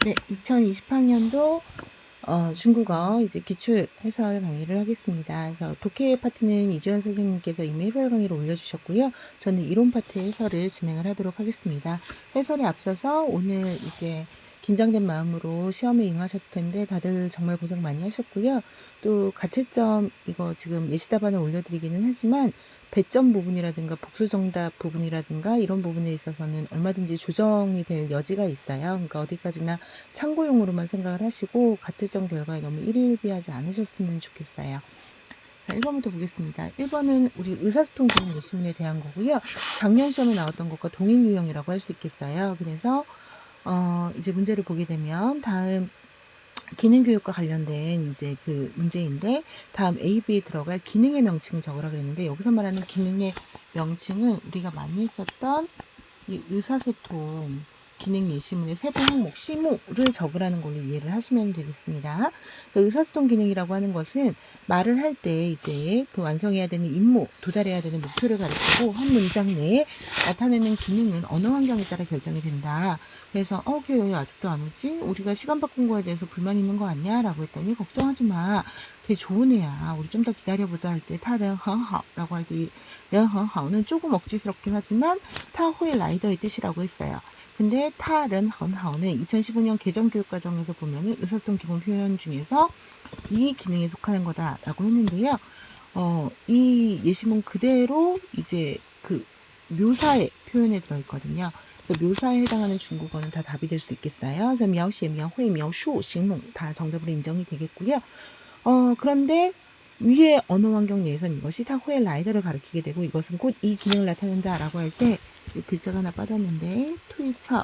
네, 2020학년도 중국어 이제 기출 해설 강의를 하겠습니다. 그래서 독해 파트는 이주연 선생님께서 이미 해설 강의를 올려주셨고요. 저는 이론 파트 해설을 진행을 하도록 하겠습니다. 해설에 앞서서 오늘 이제 긴장된 마음으로 시험에 응하셨을 텐데 다들 정말 고생 많이 하셨고요. 또 가채점 이거 지금 예시 답안을 올려드리기는 하지만 배점 부분이라든가 복수정답 부분이라든가 이런 부분에 있어서는 얼마든지 조정이 될 여지가 있어요. 그러니까 어디까지나 참고용으로만 생각을 하시고 가채점 결과에 너무 일희일비하지 않으셨으면 좋겠어요. 자, 1번부터 보겠습니다. 1번은 우리 의사소통 기능 예시문에 대한 거고요. 작년 시험에 나왔던 것과 동일 유형이라고 할 수 있겠어요. 그래서 이제 문제를 보게 되면 다음 기능교육과 관련된 이제 그 문제인데 다음 A, B에 들어갈 기능의 명칭 적으라 그랬는데 여기서 말하는 기능의 명칭은 우리가 많이 했었던 이 의사소통 기능 예시문의 세부 항목 C모를 적으라는 걸로 이해를 하시면 되겠습니다. 그래서 의사소통 기능이라고 하는 것은 말을 할 때 이제 그 완성해야 되는 임무, 도달해야 되는 목표를 가리키고 한 문장 내에 나타내는 기능은 언어 환경에 따라 결정이 된다. 그래서 걔 왜 아직도 안 오지? 우리가 시간 바꾼 거에 대해서 불만 있는 거 아니야? 라고 했더니 걱정하지 마. 되게 좋은 애야. 우리 좀 더 기다려보자 할 때 타른 허하라고 할 때 ren很好는 조금 억지스럽긴 하지만 타호의 라이더의 뜻이라고 했어요. 근데 타른很好는 2015년 개정교육과정에서 보면은 의사소통 기본 표현 중에서 이 기능에 속하는 거다라고 했는데요. 이 예시문 그대로 이제 그 묘사의 표현에 들어있거든요. 그래서 묘사에 해당하는 중국어는 다 답이 될 수 있겠어요. 그래서 묘시, 묘회, 묘수, 싱몽 다 정답으로 인정이 되겠고요. 그런데 위의 언어 환경 내에서는 이것이 타호의 라이더를 가리키게 되고 이것은 곧 이 기능을 나타낸다 라고 할 때 글자가 하나 빠졌는데 투이처,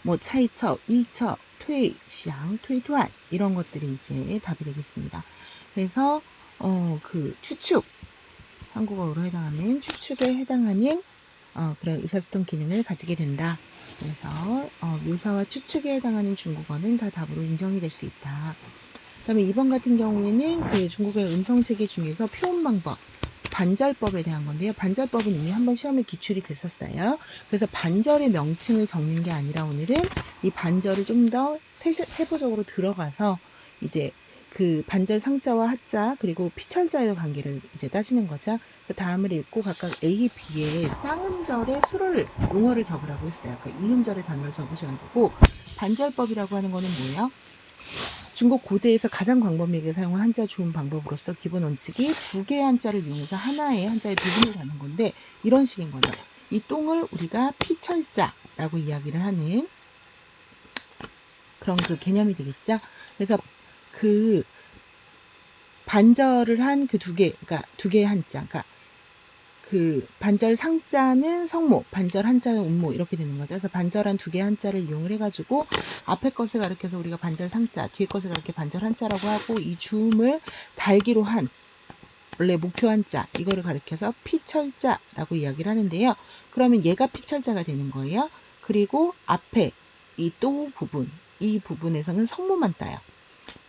뭐 차이처, 위처, 퇴, 시앙, 퇴断 이런 것들이 이제 답이 되겠습니다. 그래서 그 추측, 한국어로 해당하는 추측에 해당하는 그런 의사소통 기능을 가지게 된다. 그래서 묘사와 추측에 해당하는 중국어는 다 답으로 인정이 될 수 있다. 그 다음에 2번 같은 경우에는 그 중국의 음성체계 중에서 표현 방법, 반절법에 대한 건데요. 반절법은 이미 한번 시험에 기출이 됐었어요. 그래서 반절의 명칭을 적는 게 아니라 오늘은 이 반절을 좀 더 세부적으로 들어가서 이제 그 반절 상자와 하자 그리고 피철자의 관계를 이제 따지는 거죠. 그 다음을 읽고 각각 A, B의 쌍음절의 수를 용어를 적으라고 했어요. 그러니까 이음절의 단어를 적으셔야 되고 반절법이라고 하는 거는 뭐예요? 중국 고대에서 가장 광범위하게 사용한 한자 주음 방법으로서 기본 원칙이 두 개의 한자를 이용해서 하나의 한자의 부분을 다는 건데 이런 식인 거죠. 이 똥을 우리가 피철자라고 이야기를 하는 그런 그 개념이 되겠죠. 그래서 그 반절을 한 그 두 개, 그러니까 두 개의 한자, 그러니까 그 반절 상자는 성모, 반절 한자는 음모 이렇게 되는 거죠. 그래서 반절한 두 개의 한자를 이용을 해가지고 앞에 것을 가리켜서 우리가 반절 상자, 뒤에 것을 가리켜 반절 한자라고 하고 이 주음을 달기로 한 원래 목표 한자 이거를 가리켜서 피철자라고 이야기를 하는데요. 그러면 얘가 피철자가 되는 거예요. 그리고 앞에 이 또 부분, 이 부분에서는 성모만 따요.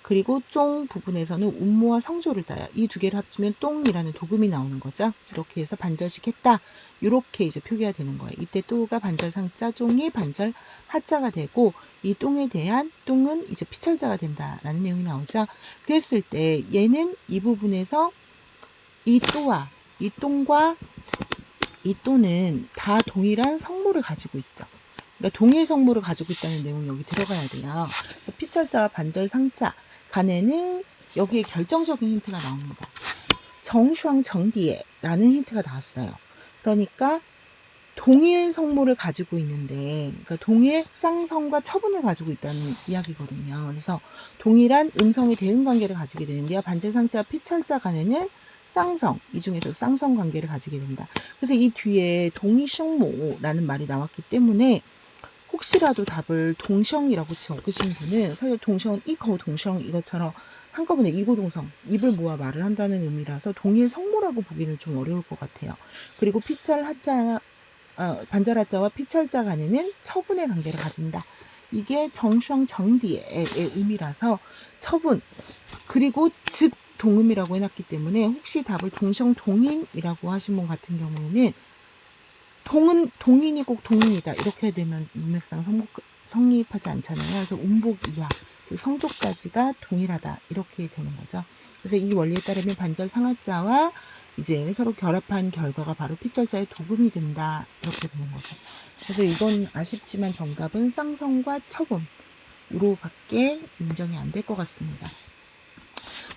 그리고 쫑 부분에서는 음모와 성조를 따요. 이 두 개를 합치면 똥이라는 도금이 나오는 거죠. 이렇게 해서 반절식 했다. 이렇게 이제 표기가 되는 거예요. 이때 또가 반절 상자, 쫑이 반절 하자가 되고 이 똥에 대한 똥은 이제 피철자가 된다라는 내용이 나오죠. 그랬을 때 얘는 이 부분에서 이 또와 이 똥과 이 또는 다 동일한 성모를 가지고 있죠. 그러니까 동일 성모를 가지고 있다는 내용이 여기 들어가야 돼요. 피철자와 반절 상자 간에는 여기에 결정적인 힌트가 나옵니다. 정슈왕 정디에라는 힌트가 나왔어요. 그러니까 동일 성모를 가지고 있는데, 그러니까 동일 쌍성과 처분을 가지고 있다는 이야기거든요. 그래서 동일한 음성의 대응 관계를 가지게 되는데요. 반절 상자와 피철자 간에는 쌍성, 이 중에서 쌍성 관계를 가지게 된다. 그래서 이 뒤에 동이성모라는 말이 나왔기 때문에 혹시라도 답을 동성이라고 적으신 분은 사실 동성은 이거 동성 이것처럼 한꺼번에 이고동성 입을 모아 말을 한다는 의미라서 동일 성모라고 보기는 좀 어려울 것 같아요. 그리고 피철 하자 반절 하자와 피철자 간에는 처분의 관계를 가진다. 이게 정성 정디의 의미라서 처분 그리고 즉 동음이라고 해놨기 때문에 혹시 답을 동성 동인이라고 하신 분 같은 경우에는 동인이 꼭 동인이다 이렇게 되면 문맥상 성립하지 않잖아요. 그래서 운복 이하, 즉 성조까지가 동일하다 이렇게 되는 거죠. 그래서 이 원리에 따르면 반절 상하자와 이제 서로 결합한 결과가 바로 피절자의 도금이 된다 이렇게 되는 거죠. 그래서 이건 아쉽지만 정답은 쌍성과 처분으로밖에 인정이 안 될 것 같습니다.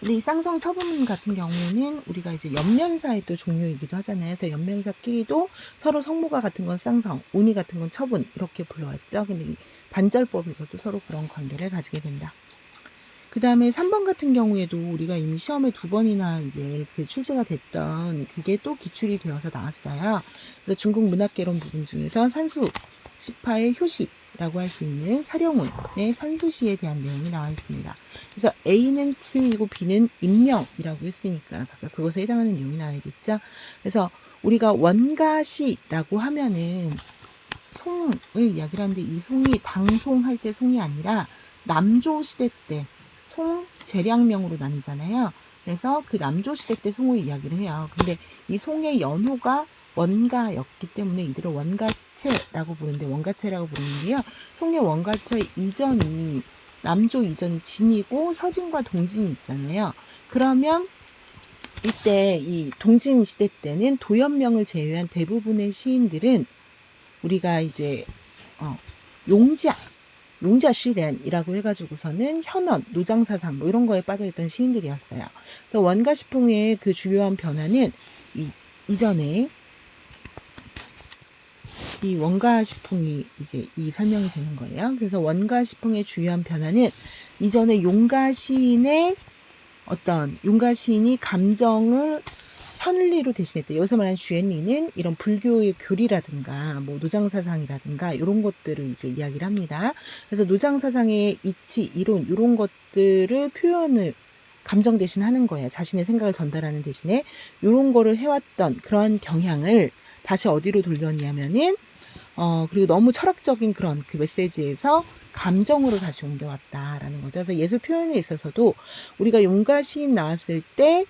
근데 이 쌍성 처분 같은 경우는 우리가 이제 연면사의 또 종류이기도 하잖아요. 그래서 연면사끼리도 서로 성모가 같은 건 쌍성, 운이 같은 건 처분 이렇게 불러왔죠. 근데 이 반절법에서도 서로 그런 관계를 가지게 된다. 그 다음에 3번 같은 경우에도 우리가 이미 시험에 2번이나 이제 그 출제가 됐던 그게 또 기출이 되어서 나왔어요. 그래서 중국 문학개론 부분 중에서 산수 10파의 효시라고 할 수 있는 사령운의 산수시에 대한 내용이 나와 있습니다. 그래서 A는 층이고 B는 인명이라고 했으니까 각각 그것에 해당하는 내용이 나와야겠죠. 그래서 우리가 원가시라고 하면은 송을 이야기를 하는데 이 송이 방송할 때 송이 아니라 남조 시대 때 송 재량명으로 나뉘잖아요. 그래서 그 남조 시대 때 송을 이야기를 해요. 근데 이 송의 연호가 원가였기 때문에 이들을 원가시체라고 부르는데 원가체라고 부르는데요. 송의 원가체 이전이 남조 이전이 진이고 서진과 동진이 있잖아요. 그러면 이때 이 동진 시대 때는 도연명을 제외한 대부분의 시인들은 우리가 이제 용자 시련이라고 해가지고서는 현언, 노장사상 뭐 이런 거에 빠져있던 시인들이었어요. 그래서 원가시풍의 그 주요한 변화는 이전에 이 원가시풍이 이제 이 설명이 되는 거예요. 그래서 원가시풍의 주요한 변화는 이전에 용가시인의 용가시인이 감정을 현리로 대신했다. 여기서 말하는 주엔리는 이런 불교의 교리라든가 뭐 노장사상이라든가 이런 것들을 이제 이야기를 합니다. 그래서 노장사상의 이치, 이론 이런 것들을 표현을 감정 대신 하는 거예요. 자신의 생각을 전달하는 대신에 이런 거를 해왔던 그런 경향을 다시 어디로 돌렸냐면은 그리고 너무 철학적인 그런 그 메시지에서 감정으로 다시 옮겨왔다라는 거죠. 그래서 예술 표현에 있어서도 우리가 용가 시인 나왔을 때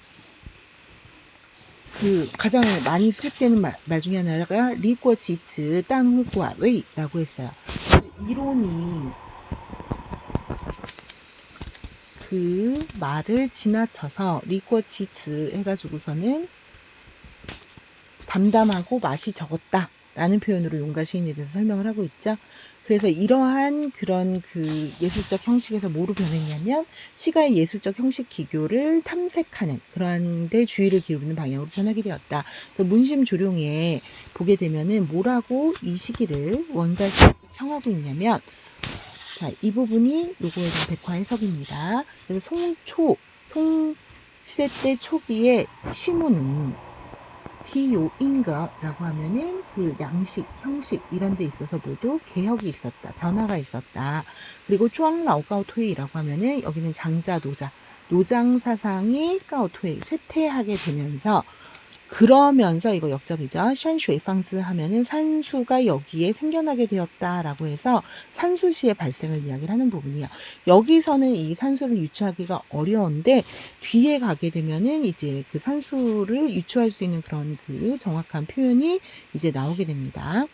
그 가장 많이 수집되는 말 중에 하나가 리꼬지츠 땅후구아 웨이라고 했어요. 이론이 그 말을 지나쳐서 리꼬지츠 해가지고서는 담담하고 맛이 적었다 라는 표현으로 용가 시인에 대해서 설명을 하고 있죠. 그래서 이러한 그런 그 예술적 형식에서 뭐로 변했냐면 시가의 예술적 형식 기교를 탐색하는 그러한 데 주의를 기울이는 방향으로 변하게 되었다. 그래서 문심조룡에 보게 되면은 뭐라고 이 시기를 원가시에 평하고 있냐면 자, 이 부분이 요거에 대한 백화 해석입니다. 그래서 송 시대 때 초기에 시문은 디요인가라고 하면은 그 양식, 형식 이런 데 있어서 모두 개혁이 있었다. 변화가 있었다. 그리고 쭈앙라오가오토이라고 하면은 여기는 장자, 노장 사상이 가오토이 쇠퇴하게 되면서 그러면서 이거 역접이죠. 샨슈에팡즈 하면은 산수가 여기에 생겨나게 되었다라고 해서 산수시의 발생을 이야기를 하는 부분이에요. 여기서는 이 산수를 유추하기가 어려운데 뒤에 가게 되면은 이제 그 산수를 유추할 수 있는 그런 그 정확한 표현이 이제 나오게 됩니다.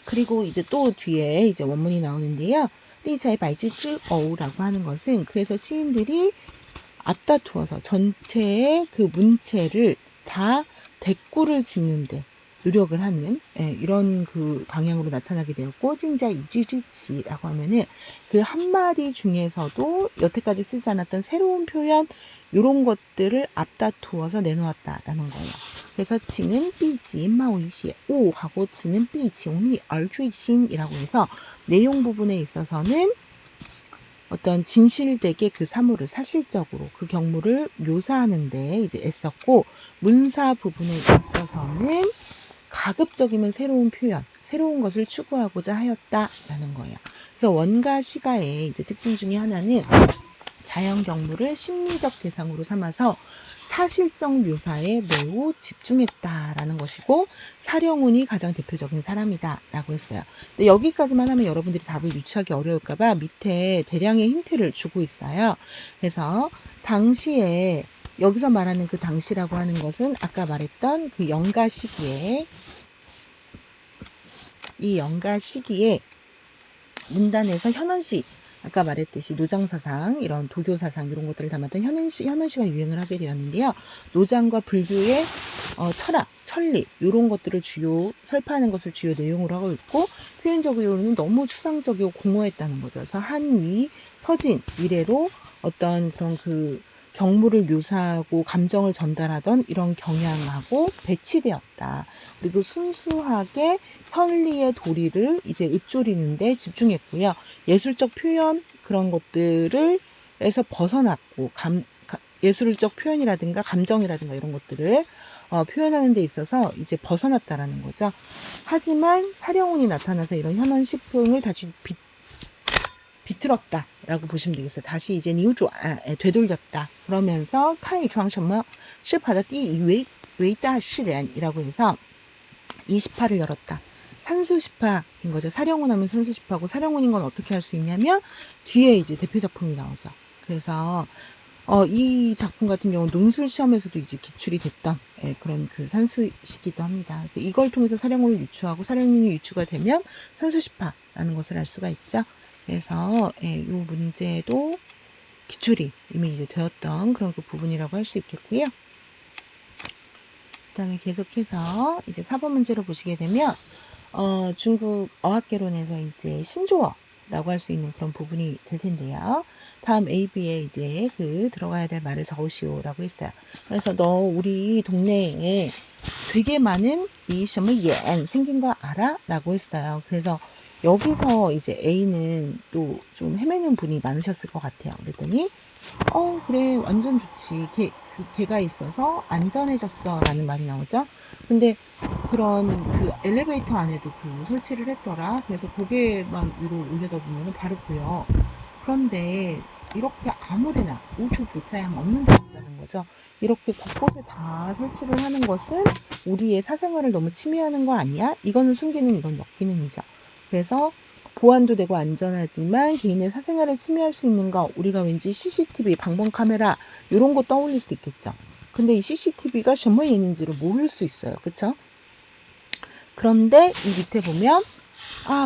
그리고 이제 또 뒤에 이제 원문이 나오는데요. 리자의 바이지쯔어우라고 하는 것은 그래서 시인들이 앞다투어서 전체의 그 문체를 다 대꾸를 짓는데 노력을 하는 이런 그 방향으로 나타나게 되었고 징자 이쥐쥐치라고 하면은 그 한마디 중에서도 여태까지 쓰지 않았던 새로운 표현 이런 것들을 앞다투어서 내놓았다라는 거예요. 그래서 칭은 삐지 마오이시 오 하고 칭은 삐지용리 얼주이신이라고 해서 내용 부분에 있어서는 어떤 진실되게 그 사물을 사실적으로 그 경물을 묘사하는데 이제 애썼고 문사 부분에 있어서는 가급적이면 새로운 표현, 새로운 것을 추구하고자 하였다라는 거예요. 그래서 원가 시가의 이제 특징 중에 하나는 자연 경물을 심리적 대상으로 삼아서 사실적 묘사에 매우 집중했다라는 것이고 사령운이 가장 대표적인 사람이다라고 했어요. 근데 여기까지만 하면 여러분들이 답을 유추하기 어려울까봐 밑에 대량의 힌트를 주고 있어요. 그래서 당시에 여기서 말하는 그 당시라고 하는 것은 아까 말했던 그 영가 시기에 이 영가 시기에 문단에서 현원시, 아까 말했듯이 노장사상, 이런 도교사상 이런 것들을 담았던 현원시가 유행을 하게 되었는데요. 노장과 불교의 철학, 천리 이런 것들을 설파하는 것을 주요 내용으로 하고 있고, 표현적으로는 너무 추상적이고 공허했다는 거죠. 그래서 한위, 서진, 이래로 어떤 그런 그 경물을 묘사하고 감정을 전달하던 이런 경향하고 배치되었다. 그리고 순수하게 현리의 도리를 이제 읊조리는데 집중했고요. 예술적 표현 그런 것들을 에서 벗어났고 예술적 표현이라든가 감정이라든가 이런 것들을 표현하는 데 있어서 이제 벗어났다라는 거죠. 하지만 사령운이 나타나서 이런 현원 시풍을 다시 비틀었다 라고 보시면 되겠어요. 다시 이제 되돌렸다. 그러면서 카이 주황什么 시파의 第一伟大诗人이라고 해서 28을 열었다. 산수시파인 거죠. 사령운 하면 산수시파고, 사령운인 건 어떻게 할 수 있냐면 뒤에 이제 대표 작품이 나오죠. 그래서 이 작품 같은 경우는 논술 시험에서도 이제 기출이 됐던 그런 그 산수시기도 합니다. 그래서 이걸 통해서 사령운을 유추하고, 사령운이 유추가 되면 산수시파라는 것을 알 수가 있죠. 그래서 이 문제도 기출이 이미 이제 되었던 그런 그 부분이라고 할 수 있겠고요. 그 다음에 계속해서 이제 4번 문제로 보시게 되면 중국 어학개론에서 이제 신조어라고 할 수 있는 그런 부분이 될 텐데요. 다음 AB에 이제 들어가야 될 말을 적으시오라고 했어요. 그래서 너 우리 동네에 되게 많은 이什么眼 생긴 거 알아? 라고 했어요. 그래서 여기서 이제 A는 또 좀 헤매는 분이 많으셨을 것 같아요. 그랬더니 그래 완전 좋지. 걔가 있어서 안전해졌어 라는 말이 나오죠. 근데 그런 그 엘리베이터 안에도 설치를 했더라. 그래서 고개만 위로 올려다 보면 바로 보여. 그런데 이렇게 아무데나 우주 부자양 없는 데 있다는 거죠. 이렇게 곳곳에 다 설치를 하는 것은 우리의 사생활을 너무 침해하는 거 아니야? 이거는 숨기는, 이건 엮기는이죠. 그래서 보안도 되고 안전하지만 개인의 사생활을 침해할 수 있는 거, 우리가 왠지 CCTV, 방범 카메라 이런 거 떠올릴 수 있겠죠. 근데 이 CCTV가 什么 얘기인지를 모를 수 있어요. 그쵸? 그런데 이 밑에 보면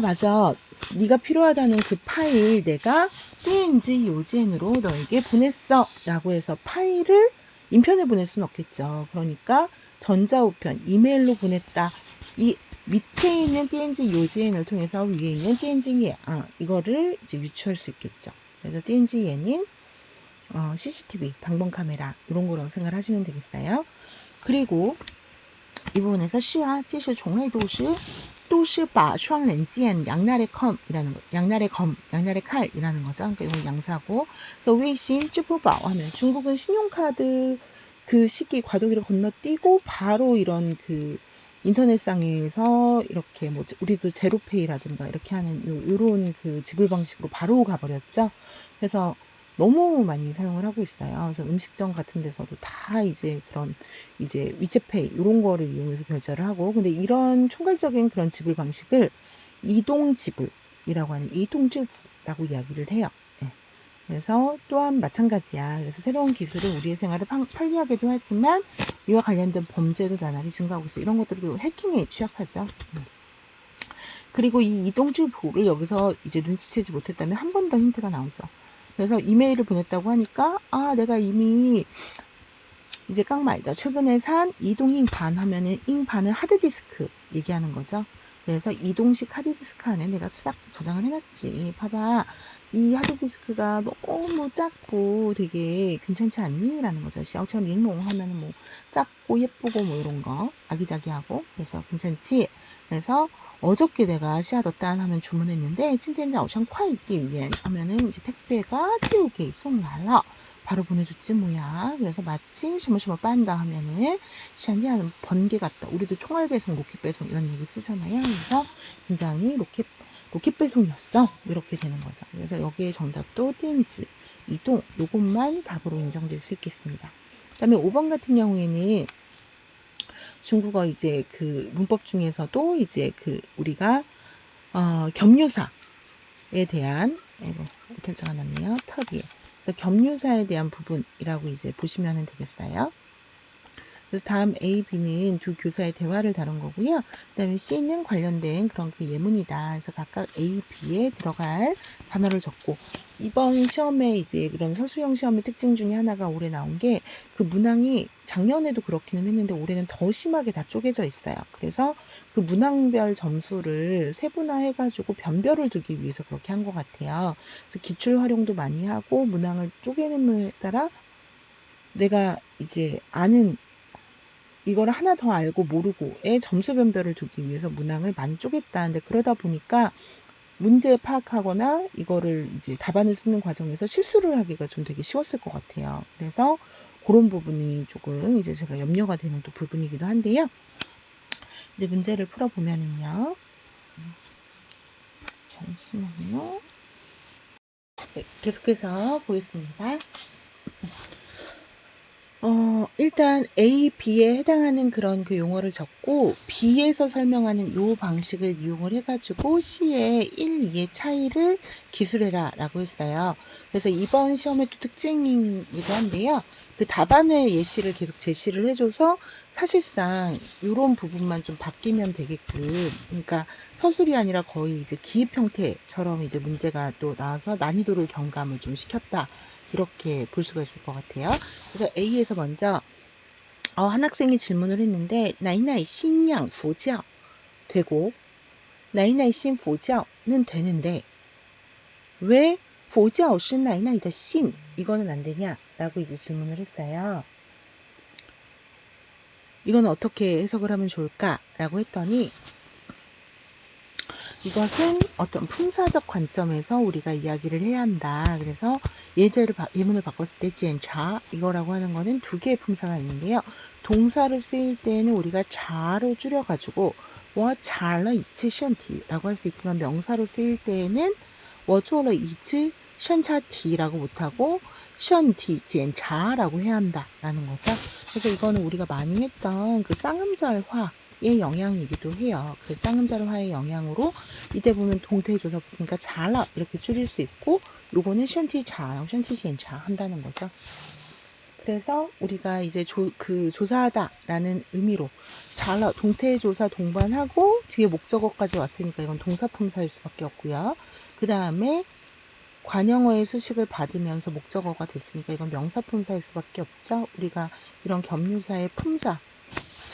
맞아. 네가 필요하다는 그 파일 내가 DNG 요젠으로 너에게 보냈어 라고 해서 파일을 인편에 보낼 수는 없겠죠. 그러니까 전자우편, 이메일로 보냈다. 이 밑에 있는 DNG 요젠을 통해서 위에 있는 DNG 이거를 이제 유추할 수 있겠죠. 그래서 DNG에는 CCTV, 방범카메라 이런 거라고 생각하시면 되겠어요. 그리고 이 부분에서 시야, 这是从类都是把 双刃剑 양날의 검이라는 거, 양날의 칼이라는 거죠. 그러니까 이건 양사고. 그래서 웨이신, 쯔부바오 하면 중국은 신용카드 그 시기 과도기를 건너뛰고 바로 이런 인터넷상에서 이렇게 우리도 제로페이라든가 이렇게 하는 요런 지불 방식으로 바로 가버렸죠. 그래서 너무 많이 사용을 하고 있어요. 그래서 음식점 같은 데서도 다 이제 그런 이제 위챗페이 이런 거를 이용해서 결제를 하고, 근데 이런 총괄적인 그런 지불 방식을 이동 지불이라고 하는 이동지불이라고 이야기를 해요. 네. 그래서 또한 마찬가지야. 그래서 새로운 기술은 우리의 생활을 편리하게도 하지만 이와 관련된 범죄도 나날이 증가하고 있어요. 이런 것들도 해킹에 취약하죠. 그리고 이 이동지불을 여기서 이제 눈치채지 못했다면 한 번 더 힌트가 나오죠. 그래서 이메일을 보냈다고 하니까 내가 이미 이제 깡마이다. 최근에 산 이동잉반 하면은 잉반은 하드디스크 얘기하는 거죠. 그래서 이동식 하드디스크 안에 내가 싹 저장을 해놨지. 봐봐. 이 하드디스크가 너무 작고 되게 괜찮지 않니? 라는 거죠. 샤오처럼 링롱 하면은 뭐 작고 예쁘고 뭐 이런 거 아기자기하고 그래서 괜찮지? 그래서 어저께 내가 시아더딴 하면 주문했는데 찐텐자 오션 콰이띠 위엔 하면은 이제 택배가 찌우게送来了 바로 보내줬지 뭐야. 그래서 마치 시모시모 빤다 하면은 샨디하는 번개 같다. 우리도 총알 배송, 로켓 배송 이런 얘기 쓰잖아요. 그래서 굉장히 로켓 배송이었어. 이렇게 되는 거죠. 그래서 여기에 정답도 띠엔즈, 이동 요것만 답으로 인정될 수 있겠습니다. 그 다음에 5번 같은 경우에는 중국어 이제 문법 중에서도 이제 우리가 겸유사에 대한 글자가 났네요. 턱 위에. 그래서 겸유사에 대한 부분이라고 이제 보시면 되겠어요. 그래서 다음 A, B는 두 교사의 대화를 다룬 거고요. 그 다음에 C는 관련된 그런 그 예문이다. 그래서 각각 A, B에 들어갈 단어를 적고, 이번 시험에 이제 그런 서술형 시험의 특징 중에 하나가 올해 나온 게 그 문항이 작년에도 그렇기는 했는데 올해는 더 심하게 다 쪼개져 있어요. 그래서 그 문항별 점수를 세분화해가지고 변별을 두기 위해서 그렇게 한 것 같아요. 그래서 기출 활용도 많이 하고 문항을 쪼개냄에 따라 내가 이제 아는 이거를 하나 더 알고 모르고의 점수 변별을 두기 위해서 문항을 많이 쪼갰다는데, 그러다 보니까 문제 파악하거나 이거를 이제 답안을 쓰는 과정에서 실수를 하기가 좀 되게 쉬웠을 것 같아요. 그래서 그런 부분이 조금 이제 제가 염려가 되는 또 부분이기도 한데요. 이제 문제를 풀어보면은요. 잠시만요. 네, 계속해서 보겠습니다. 일단 A, B에 해당하는 그런 그 용어를 적고 B에서 설명하는 요 방식을 이용을 해가지고 C의 1, 2의 차이를 기술해라 라고 했어요. 그래서 이번 시험의 또 특징이기도 한데요. 그 답안의 예시를 계속 제시를 해줘서 사실상 이런 부분만 좀 바뀌면 되게끔, 그러니까 서술이 아니라 거의 이제 기입 형태처럼 이제 문제가 또 나와서 난이도를 경감을 좀 시켰다. 이렇게 볼 수가 있을 것 같아요. 그래서 A에서 먼저 한 학생이 질문을 했는데 나이나이 신양佛教 되고 나이나이 신佛教는 되는데 왜佛教是 나이나이의 신 이거는 안 되냐 라고 이제 질문을 했어요. 이거는 어떻게 해석을 하면 좋을까 라고 했더니 이것은 어떤 품사적 관점에서 우리가 이야기를 해야 한다. 그래서 예문을 바꿨을 때 지엔차 이거라고 하는 거는 두 개의 품사가 있는데요. 동사를 쓰일 때에는 우리가 자로 줄여가지고 我查了一次身体라고 할 수 있지만 명사로 쓰일 때에는 我做了一次身查题라고 못하고 身体检查라고 해야 한다라는 거죠. 그래서 이거는 우리가 많이 했던 그 쌍음절화 의 영향이기도 해요. 그 쌍음절화의 영향으로 이때 보면 동태조사 붙으니까 잘라 이렇게 줄일 수 있고 요거는 션티자, 션티젠자 한다는 거죠. 그래서 우리가 이제 조사하다라는 의미로 잘라 동태조사 동반하고 뒤에 목적어까지 왔으니까 이건 동사품사일 수밖에 없고요. 그 다음에 관형어의 수식을 받으면서 목적어가 됐으니까 이건 명사품사일 수밖에 없죠. 우리가 이런 겸유사의 품사,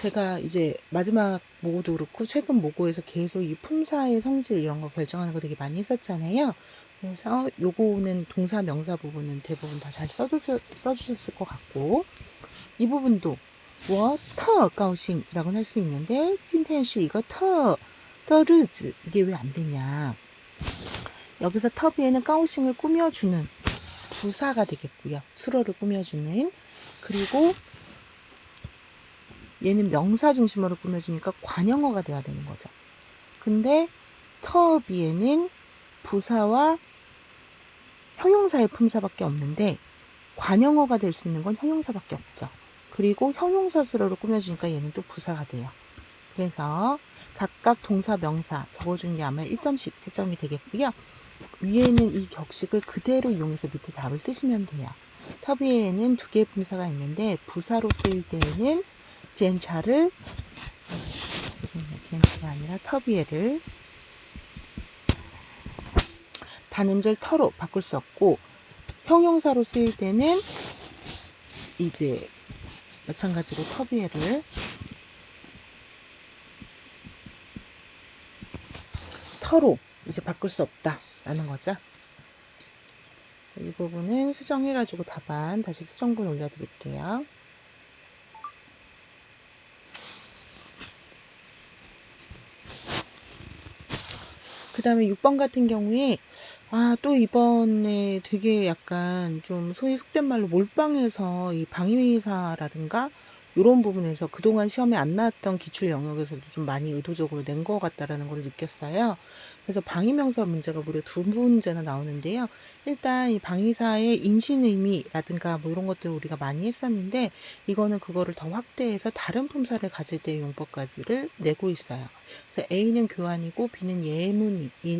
제가 이제 마지막 모고도 그렇고 최근 모고에서 계속 이 품사의 성질 이런 거 결정하는 거 되게 많이 했었잖아요. 그래서 요거는 동사 명사 부분은 대부분 다 잘 써주셨을 것 같고, 이 부분도 我特高兴이라고는 할 수 있는데 今天是一个特的日子 이게 왜 안 되냐. 여기서 터비에는 까오싱을 꾸며주는 부사가 되겠고요. 수로를 꾸며주는. 그리고 얘는 명사 중심으로 꾸며주니까 관형어가 돼야 되는 거죠. 근데 터비에는 부사와 형용사의 품사밖에 없는데 관형어가 될 수 있는 건 형용사밖에 없죠. 그리고 형용사 수로를 꾸며주니까 얘는 또 부사가 돼요. 그래서 각각 동사, 명사 적어준 게 아마 1점씩 채점이 되겠고요. 위에는 이 격식을 그대로 이용해서 밑에 답을 쓰시면 돼요. 터비에는 두 개의 품사가 있는데 부사로 쓰일 때에는 지엔차가 아니라 터비에를 단음절 터로 바꿀 수 없고, 형용사로 쓰일 때는 이제 마찬가지로 터비에를 터로 이제 바꿀 수 없다라는 거죠. 이 부분은 수정해가지고 답안 다시 수정본 올려드릴게요. 그 다음에 6번 같은 경우에 또 이번에 되게 약간 좀 소위 속된 말로 몰빵해서 이 방위사라든가 이런 부분에서 그동안 시험에 안 나왔던 기출 영역에서도 좀 많이 의도적으로 낸 것 같다라는 걸 느꼈어요. 그래서 방위명사 문제가 무려 2문제나 나오는데요. 일단 이 방위사의 인신의미라든가 뭐 이런 것들을 우리가 많이 했었는데 이거는 그거를 더 확대해서 다른 품사를 가질 때의 용법까지를 내고 있어요. 그래서 A는 교환이고 B는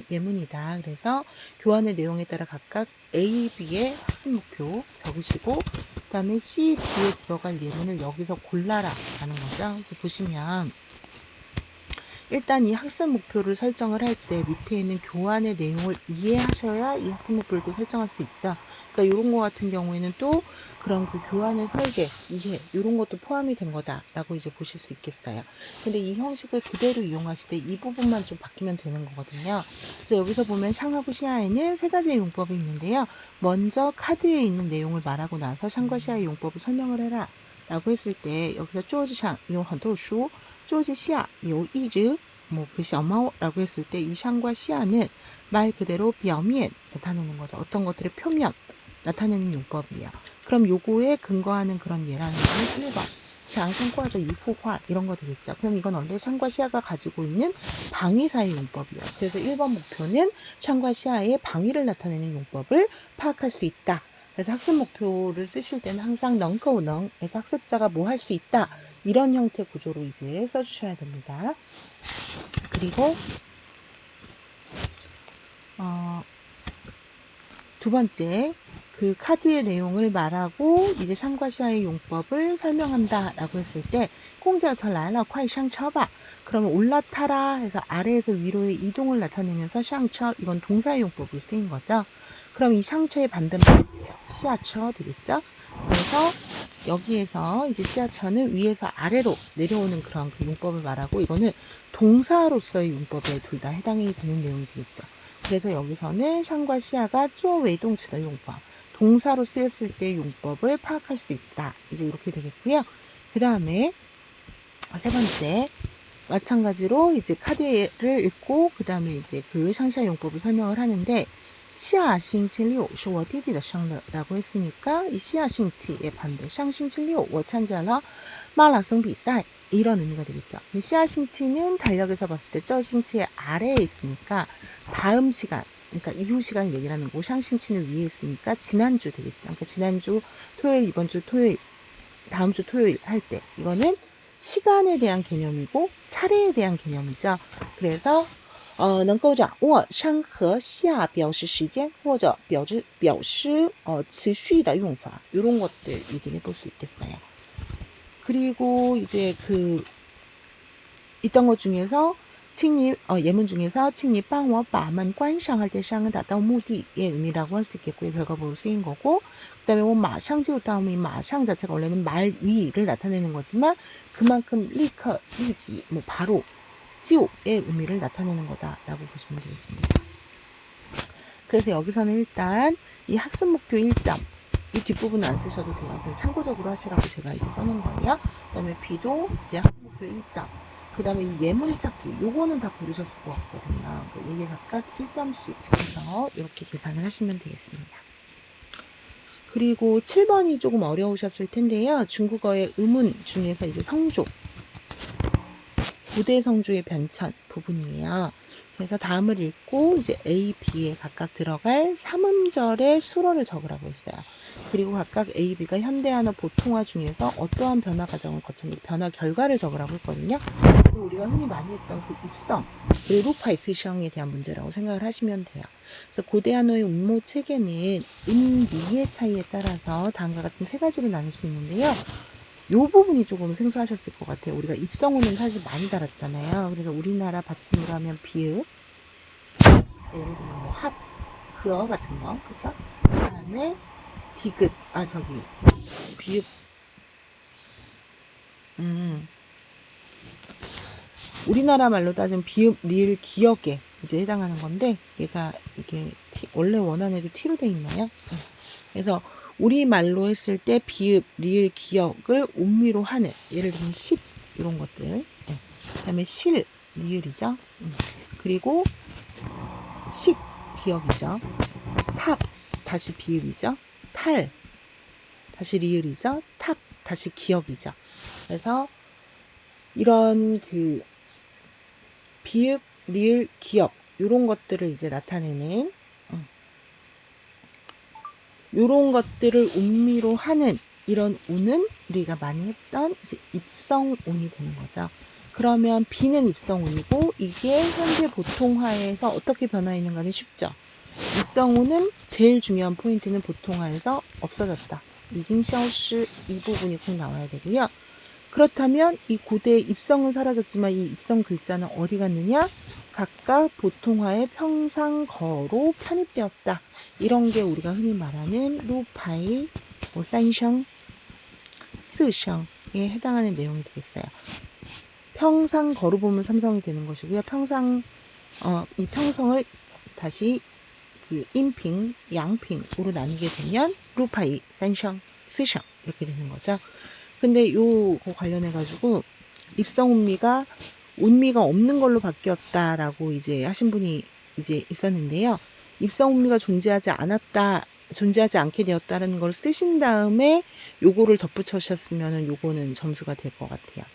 예문이다. 그래서 교환의 내용에 따라 각각 A, B의 학습 목표 적으시고 그 다음에 시 뒤에 들어갈 예문을 여기서 골라라 라는 거죠. 보시면 일단 이 학습 목표를 설정을 할 때 밑에 있는 교환의 내용을 이해하셔야 이 학습 목표를 또 설정할 수 있죠. 그러니까 이런 거 같은 경우에는 또 그런 그 교환의 설계, 이해 이런 것도 포함이 된 거다라고 이제 보실 수 있겠어요. 근데 이 형식을 그대로 이용하실 때 이 부분만 좀 바뀌면 되는 거거든요. 그래서 여기서 보면 샹하고 시아에는 세 가지의 용법이 있는데요. 먼저 카드에 있는 내용을 말하고 나서 샹과 시아의 용법을 설명을 해라 라고 했을 때 여기서 桌子上有很多书 쪼지 시아, 요 이즈, 그 셔마오라고 했을 때 이 샹과 시아는 말 그대로 벼면 나타내는 거죠. 어떤 것들의 표면 나타내는 용법이에요. 그럼 요거에 근거하는 그런 예라는 거는 1번. 장샹과저 이후화 이런 거 되겠죠. 그럼 이건 원래 샹과 시아가 가지고 있는 방위사의 용법이에요. 그래서 1번 목표는 샹과 시아의 방위를 나타내는 용법을 파악할 수 있다. 그래서 학습 목표를 쓰실 때는 항상 넝거우넝에서 학습자가 뭐 할 수 있다. 이런 형태 구조로 이제 써주셔야 됩니다. 그리고 두 번째, 그 카드의 내용을 말하고 이제 샹과 시아의 용법을 설명한다 라고 했을 때 공자서 라라 콰이 샹처바 그러면 올라타라 해서 아래에서 위로의 이동을 나타내면서 샹처 이건 동사의 용법으로 쓰인 거죠. 그럼 이 샹처의 반대말이 뭐예요? 시아처 되겠죠? 그래서 여기에서 이제 시아처는 위에서 아래로 내려오는 그런 그 용법을 말하고 이거는 동사로서의 용법에 둘 다 해당이 되는 내용이 되겠죠. 그래서 여기서는 샹과 시아가 쪼 외동치의 용법, 동사로 쓰였을 때 용법을 파악할 수 있다. 이제 이렇게 되겠고요. 그 다음에 세 번째, 마찬가지로 이제 카드를 읽고 그 다음에 이제 그 샹시아 용법을 설명을 하는데 시아 싱期六是我弟弟的生日라고 했으니까 이 시아 싱치의 반대 샹 싱期六我参加了马拉松比赛 이런 의미가 되겠죠. 시아 싱치는 달력에서 봤을 때 저 싱치의 아래에 있으니까 다음 시간 그러니까 이후 시간을 얘기하는 거고 샹 싱치는 위에 있으니까 지난주 되겠죠. 그러니까 지난주 토요일 이번 주 토요일 다음 주 토요일 할 때 이거는 시간에 대한 개념이고 차례에 대한 개념이죠. 그래서 能够掌握上和下表示时间或者表示持续的用法 이런 것들 얘기해 볼 수 있겠어요. 그리고 이제 그 있던 것 중에서 예문 중에서 请你帮我把门关上 할 때 샹은达到目的의 의미라고 할 수 있겠고요. 결과보로 쓰인 거고 그 다음에 마상 지우 다음이 마상 자체가 원래는 말 위를 나타내는 거지만 그만큼 리커, 리지, 바로 지우의 의미를 나타내는 거다라고 보시면 되겠습니다. 그래서 여기서는 일단 이 학습 목표 1점 이 뒷부분은 안 쓰셔도 돼요. 그냥 참고적으로 하시라고 제가 이제 써놓은 거예요. 그 다음에 B도 이제 학습 목표 1점 그 다음에 이 예문 찾기 요거는 다 고르셨을 것 같거든요. 이게 각각 1점씩 해서 이렇게 계산을 하시면 되겠습니다. 그리고 7번이 조금 어려우셨을 텐데요. 중국어의 의문 중에서 이제 성조 부대 성조의 변천 부분이에요. 그래서 다음을 읽고 이제 A, B에 각각 들어갈 3음절의 수로를 적으라고 했어요. 그리고 각각 A, B가 현대한어 보통화 중에서 어떠한 변화 과정을 거쳤는지 변화 결과를 적으라고 했거든요. 그래서 우리가 흔히 많이 했던 그 입성, 루파이스 시형에 대한 문제라고 생각을 하시면 돼요. 그래서 고대한어의 운모 체계는 음미의 차이에 따라서 다음과 같은 세 가지로 나눌 수 있는데요. 요 부분이 조금 생소하셨을 것 같아요. 우리가 입성어는 사실 많이 달았잖아요. 그래서 우리나라 받침으로 하면 비읍, 예를 들면 합, 그어 같은 거, 그쵸? 그 다음에 디귿, 비읍, 우리나라 말로 따지면 비읍, 리을, 기역에 이제 해당하는 건데, 이게 원래 원안에도 T로 돼 있나요? 그래서 우리말로 했을 때 비읍, 리을, 기역을 음미로 하는 예를 들면 10 이런 것들 그 다음에 실, 리을이죠. 그리고 식, 기역이죠. 탑, 다시 비읍이죠. 탈, 다시 리을이죠. 탑, 다시 기역이죠. 그래서 이런 그 비읍, 리을, 기역 이런 것들을 이제 나타내는 요런 것들을 음미로 하는 이런 운은 우리가 많이 했던 이제 입성운이 되는 거죠. 그러면 B는 입성운이고 이게 현재 보통화에서 어떻게 변화했는가는 쉽죠. 입성운은 제일 중요한 포인트는 보통화에서 없어졌다. 이징消失 이 부분이 꼭 나와야 되고요. 그렇다면 이 고대의 입성은 사라졌지만 이 입성 글자는 어디 갔느냐? 각각 보통화의 평상거로 편입되었다. 이런 게 우리가 흔히 말하는 루파이, 산성, 스성에 해당하는 내용이 되겠어요. 평상거로 보면 삼성이 되는 것이고요. 이 평성을 다시 그 인핑, 양핑으로 나누게 되면 루파이, 산성, 스성 이렇게 되는 거죠. 근데 요거 관련해가지고 입성 운미가 없는 걸로 바뀌었다라고 이제 하신 분이 이제 있었는데요. 입성 운미가 존재하지 않게 되었다는 걸 쓰신 다음에 요거를 덧붙여주셨으면 요거는 점수가 될 것 같아요.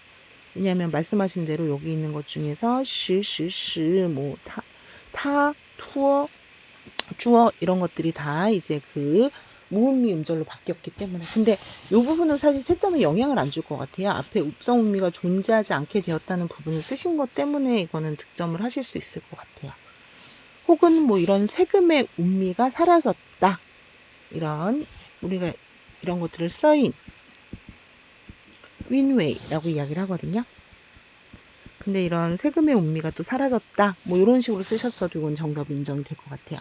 왜냐하면 말씀하신 대로 여기 있는 것 중에서 뭐 투어, 주어 이런 것들이 다 이제 그 무음미 음절로 바뀌었기 때문에 근데 이 부분은 사실 채점에 영향을 안 줄 것 같아요. 앞에 up성 음미가 존재하지 않게 되었다는 부분을 쓰신 것 때문에 이거는 득점을 하실 수 있을 것 같아요. 혹은 뭐 이런 세금의 음미가 사라졌다. 우리가 이런 것들을 써인 윈웨이라고 이야기를 하거든요. 근데 이런 세금의 음미가 또 사라졌다. 뭐 이런 식으로 쓰셨어도 이건 정답 인정이 될 것 같아요.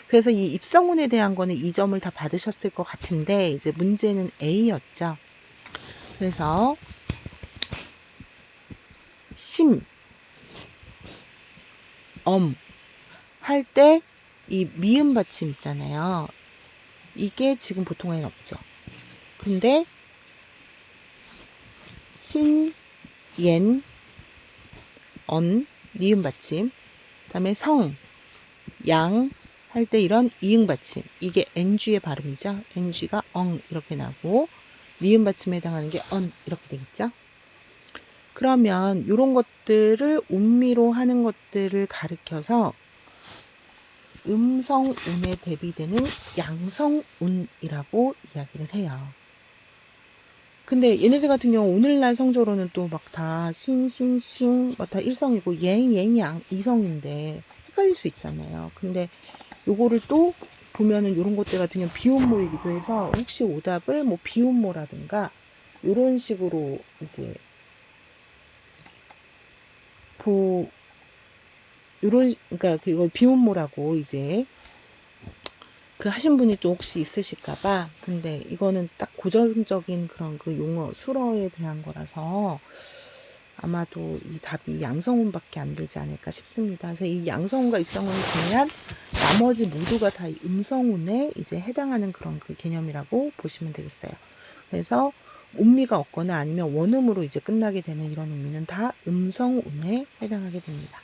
그래서 이 입성운에 대한 거는 2점을 다 받으셨을 것 같은데 이제 문제는 A였죠. 그래서 심, 할 때 이 미음 받침 있잖아요. 이게 지금 보통에는 없죠. 근데 신, 옌, 니은 받침, 그 다음에 성, 양 할 때 이런 이응 받침, 이게 NG의 발음이죠. NG가 이렇게 나고 니은 받침에 해당하는 게 이렇게 되겠죠. 그러면 이런 것들을 운미로 하는 것들을 가리켜서 음성운에 대비되는 양성운이라고 이야기를 해요. 근데 얘네들 같은 경우 오늘날 성조로는 또 막 다 막 다 일성이고 양 이성인데 헷갈릴 수 있잖아요. 근데 요거를 또 보면은 요런 것들 같은 경우 비음모이기도 해서 혹시 오답을 뭐 비음모라든가 요런 식으로 이제 그러니까 그걸 비음모라고 이제 그 하신 분이 또 혹시 있으실까봐. 근데 이거는 딱 고전적인 그런 그 용어, 술어에 대한 거라서 아마도 이 답이 양성운밖에 안 되지 않을까 싶습니다. 그래서 이 양성운과 입성운을 제외한 나머지 모두가 다 이 음성운에 이제 해당하는 그런 그 개념이라고 보시면 되겠어요. 그래서 음미가 없거나 아니면 원음으로 이제 끝나게 되는 이런 의미는 다 음성운에 해당하게 됩니다.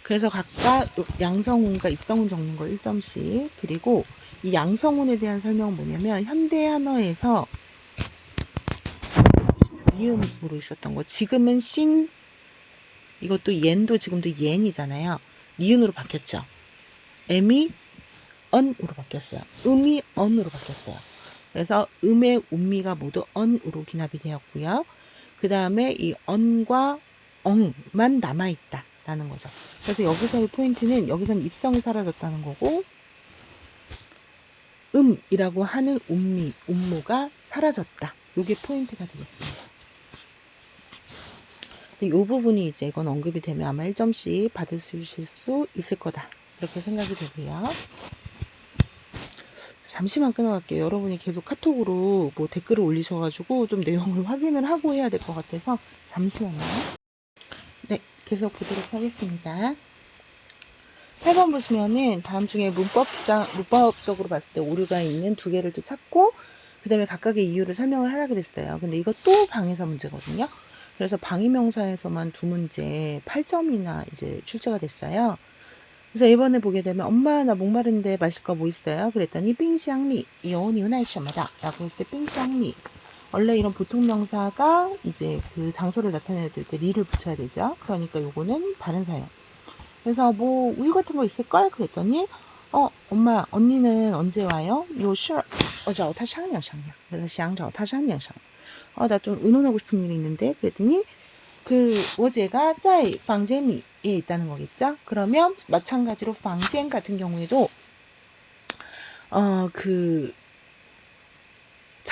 그래서 각각 양성운과 입성운 적는 거 1점씩 드리고 이 양성운에 대한 설명은 뭐냐면 현대 한어에서 미음으로 있었던 거 지금은 신 이것도 옌도 지금도 옌이잖아요. 니은으로 바뀌었죠. M이 언으로 바뀌었어요. 음이 언으로 바뀌었어요. 그래서 음의 음미가 모두 언으로 기납이 되었고요. 그 다음에 이 언과 엉만 남아있다 라는 거죠. 그래서 여기서의 포인트는 여기서는 입성이 사라졌다는 거고 음이라고 하는 음모가 사라졌다. 이게 포인트가 되겠습니다. 이 부분이 이제 이건 언급이 되면 아마 1점씩 받으실 수 있을 거다. 이렇게 생각이 되고요. 잠시만 끊어갈게요. 여러분이 계속 카톡으로 뭐 댓글을 올리셔가지고 좀 내용을 확인을 하고 해야 될 것 같아서 잠시만요. 네, 계속 보도록 하겠습니다. 8번 보시면은 다음 중에 문법적으로 봤을 때 오류가 있는 두 개를 또 찾고 그 다음에 각각의 이유를 설명을 하라 그랬어요. 근데 이것도 방에서 문제거든요. 그래서 방위명사에서만 두 문제 8점이나 이제 출제가 됐어요. 그래서 이번에 보게 되면 엄마 나 목마른데 마실 거 뭐 있어요? 그랬더니 빙샹미 이온이온아이셔마다 라고 했을 때 빙샹미 원래 이런 보통 명사가 이제 그 장소를 나타내야 될 때 리를 붙여야 되죠. 그러니까 요거는 바른 사용. 그래서 뭐 우유 같은 거 있을걸? 그랬더니 엄마 언니는 언제 와요? 요시 어제 타 샹냥 샹냥 그래서 샹저 타 샹냥 샹 나 좀 의논하고 싶은 일이 있는데 그랬더니 그 어제가 짜이 방제미에 있다는 거겠죠? 그러면 마찬가지로 방젠 같은 경우에도 그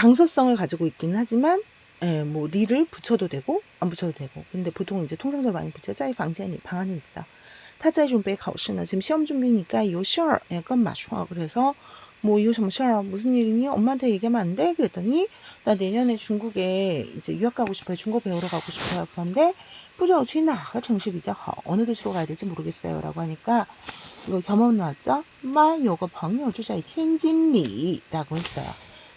장소성을 가지고 있긴 하지만 예, 뭐 리를 붙여도 되고 안 붙여도 되고. 근데 보통 이제 통상적으로 많이 붙여. 짜이 방지엔이 방 안에 있어. 타짜이 준비考试는 지금 시험 준비니까 요 시얼 약간 맞춰. 그래서 뭐 이거 什么 시얼 무슨 일이니? 엄마한테 얘기하면 안 돼? 그랬더니 나 내년에 중국에 이제 유학 가고 싶어요. 중국어 배우러 가고 싶어요. 그런데 不知道去哪个城市比较好. 어느 도시로 가야 될지 모르겠어요라고 하니까 이거 겸업 나왔죠? 妈有个朋友住在天津里라고 했어요.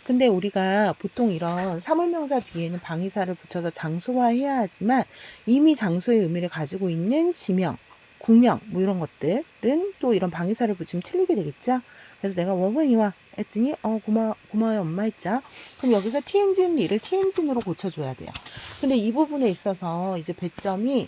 근데 우리가 보통 이런 사물명사 뒤에는 방위사를 붙여서 장소화해야 하지만 이미 장소의 의미를 가지고 있는 지명, 국명 뭐 이런 것들은 또 이런 방위사를 붙이면 틀리게 되겠죠? 그래서 내가 워먼이와 했더니 고마워요 엄마 했죠? 그럼 여기서 티엔진리를 티엔진으로 고쳐줘야 돼요. 근데 이 부분에 있어서 이제 배점이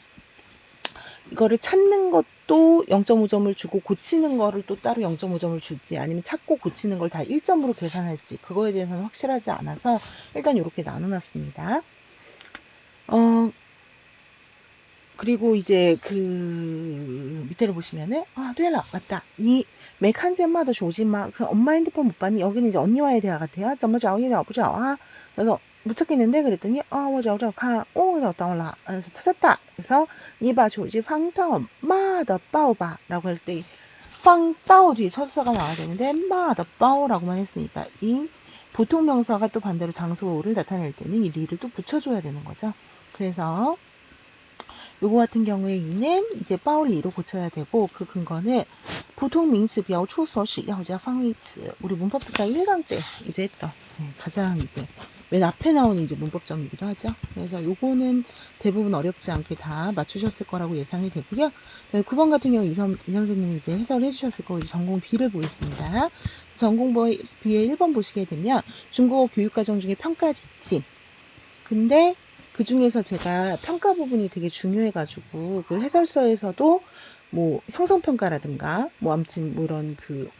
이거를 찾는 것도 0.5점을 주고 고치는 거를 또 따로 0.5점을 줄지 아니면 찾고 고치는 걸 다 1점으로 계산할지 그거에 대해서는 확실하지 않아서 일단 이렇게 나눠놨습니다. 그리고 이제 그 밑에를 보시면은对了 맞다. 이 메칸젠마도 조지마. 엄마 핸드폰 못 봤니? 여기는 이제 언니와의 대화 같아요. 怎么找也找不着啊. 그래서 못 찾겠는데 그랬더니 我找找看. 找到了. 그래서 찾았다. 그래서 你把手机放到妈的包吧. 라고 할 때 방따오 뒤에 첫사가 나와야 되는데 마더바오라고만 했으니까 이 보통 명사가 또 반대로 장소를 나타낼 때는 이 리를 또 붙여줘야 되는 거죠. 그래서 요거 같은 경우에 이는 이제 빠올리로 고쳐야 되고 그 근거는 보통名词表出所使要加方位词 우리 문법 특강 1강 때 이제 했던 가장 이제 맨 앞에 나오는 이제 문법점이기도 하죠. 그래서 요거는 대부분 어렵지 않게 다 맞추셨을 거라고 예상이 되고요. 9번 같은 경우 이 선생님이 이제 해설을 해주셨을 거고 이제 전공 B를 보겠습니다. 전공 B의 1번 보시게 되면 중국어 교육과정 중에 평가 지침. 근데 그 중에서 제가 평가 부분이 되게 중요해가지고 그 해설서에서도 뭐 형성평가라든가 뭐 아무튼 뭐 이런 그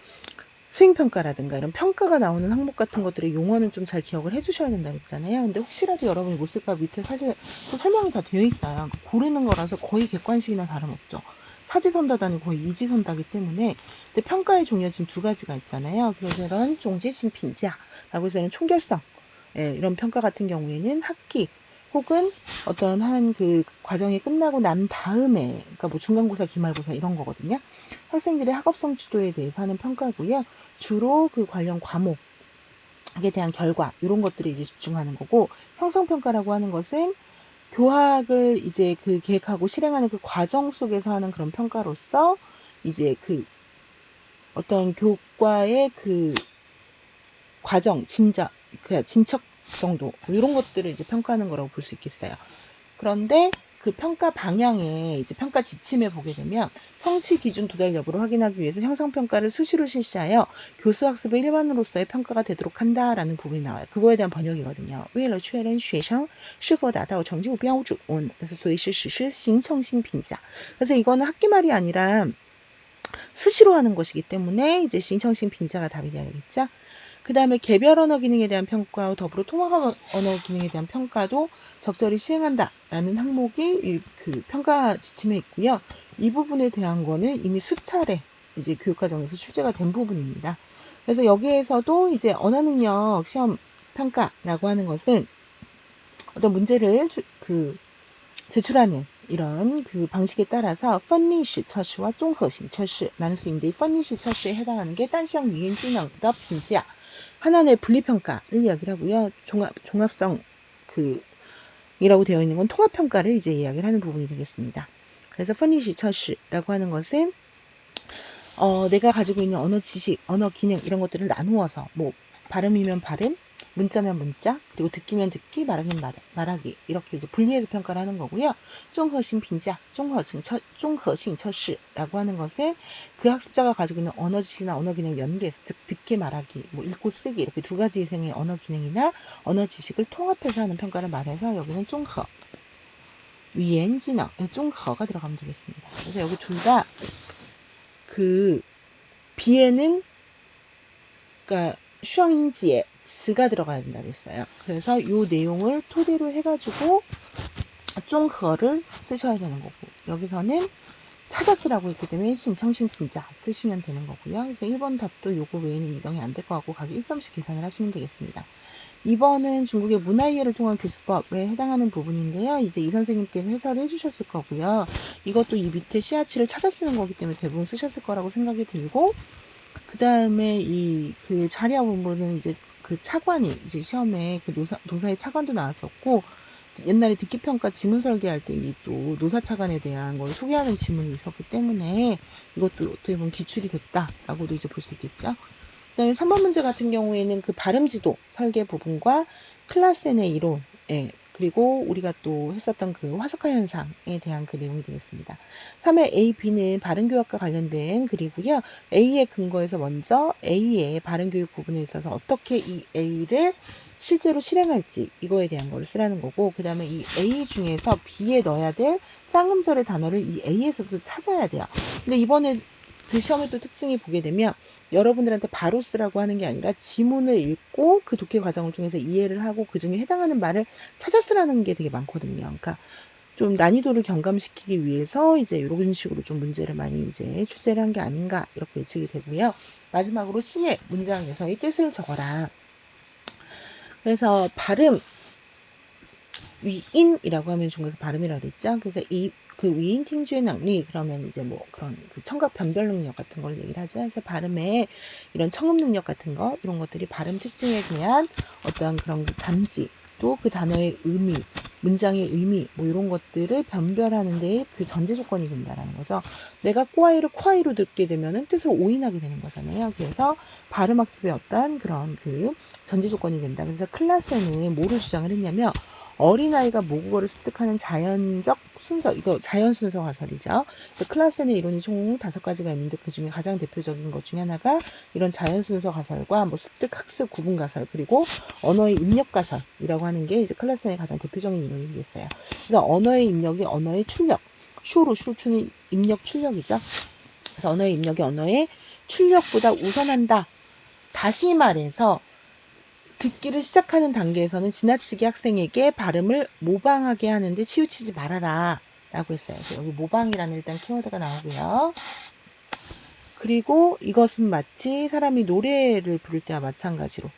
수행평가라든가 이런 평가가 나오는 항목 같은 것들의 용어는 좀 잘 기억을 해주셔야 된다고 했잖아요. 근데 혹시라도 여러분이 못 쓸까 밑에 사실 또 설명이 다 되어 있어요. 고르는 거라서 거의 객관식이나 다름없죠. 사지선다도 거의 이지선다기 때문에 근데 평가의 종류가 지금 두 가지가 있잖아요. 그래서 이런 종제신評价라고 해서 이런 총결성 이런 평가 같은 경우에는 학기 혹은 어떤 한 그 과정이 끝나고 난 다음에 그러니까 뭐 중간고사, 기말고사 이런 거거든요. 학생들의 학업성 지도에 대해서 하는 평가고요. 주로 그 관련 과목에 대한 결과 이런 것들에 이제 집중하는 거고 형성평가라고 하는 것은 교학을 이제 그 계획하고 실행하는 그 과정 속에서 하는 그런 평가로서 이제 그 어떤 교과의 그 과정, 진척 정도 이런 것들을 이제 평가하는 거라고 볼 수 있겠어요. 그런데 그 평가 방향에 이제 평가 지침에 보게 되면 성취 기준 도달 여부를 확인하기 위해서 형성평가를 수시로 실시하여 교수 학습의 일반으로서의 평가가 되도록 한다라는 부분이 나와요. 그거에 대한 번역이거든요. 为了确认学生是否达到成就标准 그래서 所以是实施形成性评价 그래서 이거는 학기말이 아니라 수시로 하는 것이기 때문에 이제形成性 评价가 답이 되겠죠. 그 다음에 개별 언어 기능에 대한 평가와 더불어 통합 언어 기능에 대한 평가도 적절히 시행한다라는 항목이 그 평가 지침에 있고요. 이 부분에 대한 거는 이미 수차례 이제 교육과정에서 출제가 된 부분입니다. 그래서 여기에서도 이제 언어 능력 시험 평가라고 하는 것은 어떤 문제를 제출하는 이런 그 방식에 따라서 分历史测试와综合性测试 나눌 수 있는데 分历史测试에 해당하는 게单项语言技能的评价 하나의 분리평가를 이야기를 하고요. 종합성 이라고 되어 있는 건 통합평가를 이제 이야기를 하는 부분이 되겠습니다. 그래서 分历史测试라고 하는 것은 내가 가지고 있는 언어 지식, 언어 기능 이런 것들을 나누어서 뭐 발음이면 발음, 문자면 문자, 그리고 듣기면 듣기, 말하기면 말하기 이렇게 이제 분리해서 평가를 하는 거고요. 综合性评价, 综合性测试라고 하는 것은 그 학습자가 가지고 있는 언어 지식이나 언어 기능 연계해서 즉 듣기, 말하기, 뭐 읽고 쓰기 이렇게 두 가지 이상의 언어 기능이나 언어 지식을 통합해서 하는 평가를 말해서 여기는 综合 위엔지능, 综合가 들어가면 되겠습니다. 그래서 여기 둘 다 그 비에는 그러니까 슈앙인지에 즈가 들어가야 된다고 했어요. 그래서 이 내용을 토대로 해가지고 종허를 쓰셔야 되는 거고 여기서는 찾아 쓰라고 했기 때문에 신청신评价 쓰시면 되는 거고요. 그래서 1번 답도 요거 외에는 인정이 안 될 것 같고 각각 1점씩 계산을 하시면 되겠습니다. 2번은 중국의 문화이해를 통한 교수법에 해당하는 부분인데요. 이제 이 선생님께서 해설을 해주셨을 거고요. 이것도 이 밑에 시아치를 찾아 쓰는 거기 때문에 대부분 쓰셨을 거라고 생각이 들고, 그 다음에 그 자리아 본문은 이제 그 차관이 이제 시험에 그 노사의 차관도 나왔었고, 옛날에 듣기평가 지문 설계할 때 이 또 노사차관에 대한 걸 소개하는 지문이 있었기 때문에 이것도 어떻게 보면 기출이 됐다라고도 이제 볼 수 있겠죠. 그다음에 3번 문제 같은 경우에는 그 발음지도 설계 부분과 클라센의 이론, 그리고 우리가 또 했었던 그 화석화 현상에 대한 그 내용이 되겠습니다. 3의 A, B는 발음교육과 관련된 글이고요. A의 근거에서 먼저 A의 발음교육 부분에 있어서 어떻게 이 A를 실제로 실행할지 이거에 대한 걸 쓰라는 거고, 그 다음에 이 A 중에서 B에 넣어야 될 쌍음절의 단어를 이 A에서도 찾아야 돼요. 근데 이번에 그 시험의 또 특징이 보게 되면 여러분들한테 바로 쓰라고 하는 게 아니라 지문을 읽고 그 독해 과정을 통해서 이해를 하고 그 중에 해당하는 말을 찾아 쓰라는 게 되게 많거든요. 그러니까 좀 난이도를 경감시키기 위해서 이제 이런 식으로 좀 문제를 많이 이제 출제를 한 게 아닌가 이렇게 예측이 되고요. 마지막으로 C의 문장에서의 뜻을 적어라. 그래서 발음, 위인이라고 하면 중국에서 발음이라고 그랬죠. 그래서 그 위인 팅주의 능력, 그러면 이제 뭐 그런 그 청각 변별 능력 같은 걸 얘기를 하죠. 그래서 발음의 이런 청음 능력 같은 거, 이런 것들이 발음 특징에 대한 어떤 그런 감지, 또 그 단어의 의미, 문장의 의미, 뭐 이런 것들을 변별하는 데에 그 전제 조건이 된다라는 거죠. 내가 꼬아이를 콰이로 듣게 되면은 뜻을 오인하게 되는 거잖아요. 그래서 발음 학습의 어떤 그런 그 전제 조건이 된다. 그래서 클라스는 뭐를 주장을 했냐면, 어린아이가 모국어를 습득하는 자연적 순서, 이거 자연 순서 가설이죠. 클라센의 이론이 총 5가지가 있는데 그 중에 가장 대표적인 것 중에 하나가 이런 자연 순서 가설과 뭐 습득, 학습, 구분 가설, 그리고 언어의 입력 가설이라고 하는 게 이제 클라센의 가장 대표적인 이론이 되겠어요. 그래서 언어의 입력이 언어의 출력, 슈루추는 입력 출력이죠. 그래서 언어의 입력이 언어의 출력보다 우선한다. 다시 말해서 듣기를 시작하는 단계에서는 지나치게 학생에게 발음을 모방하게 하는데 치우치지 말아라 라고 했어요. 여기 모방이라는 일단 키워드가 나오고요. 그리고 이것은 마치 사람이 노래를 부를 때와 마찬가지로,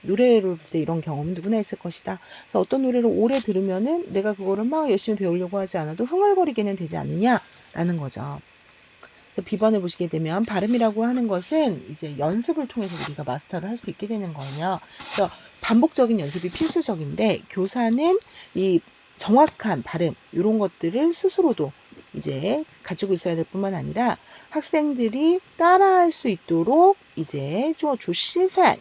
노래를 부를 때 이런 경험은 누구나 있을 것이다. 그래서 어떤 노래를 오래 들으면은 내가 그거를 막 열심히 배우려고 하지 않아도 흥얼거리게는 되지 않느냐라는 거죠. 그래서 B번을 보시게 되면 발음이라고 하는 것은 이제 연습을 통해서 우리가 마스터를 할 수 있게 되는 거예요. 그래서 반복적인 연습이 필수적인데, 교사는 이 정확한 발음 이런 것들을 스스로도 이제 가지고 있어야 될 뿐만 아니라 학생들이 따라할 수 있도록 이제 조시산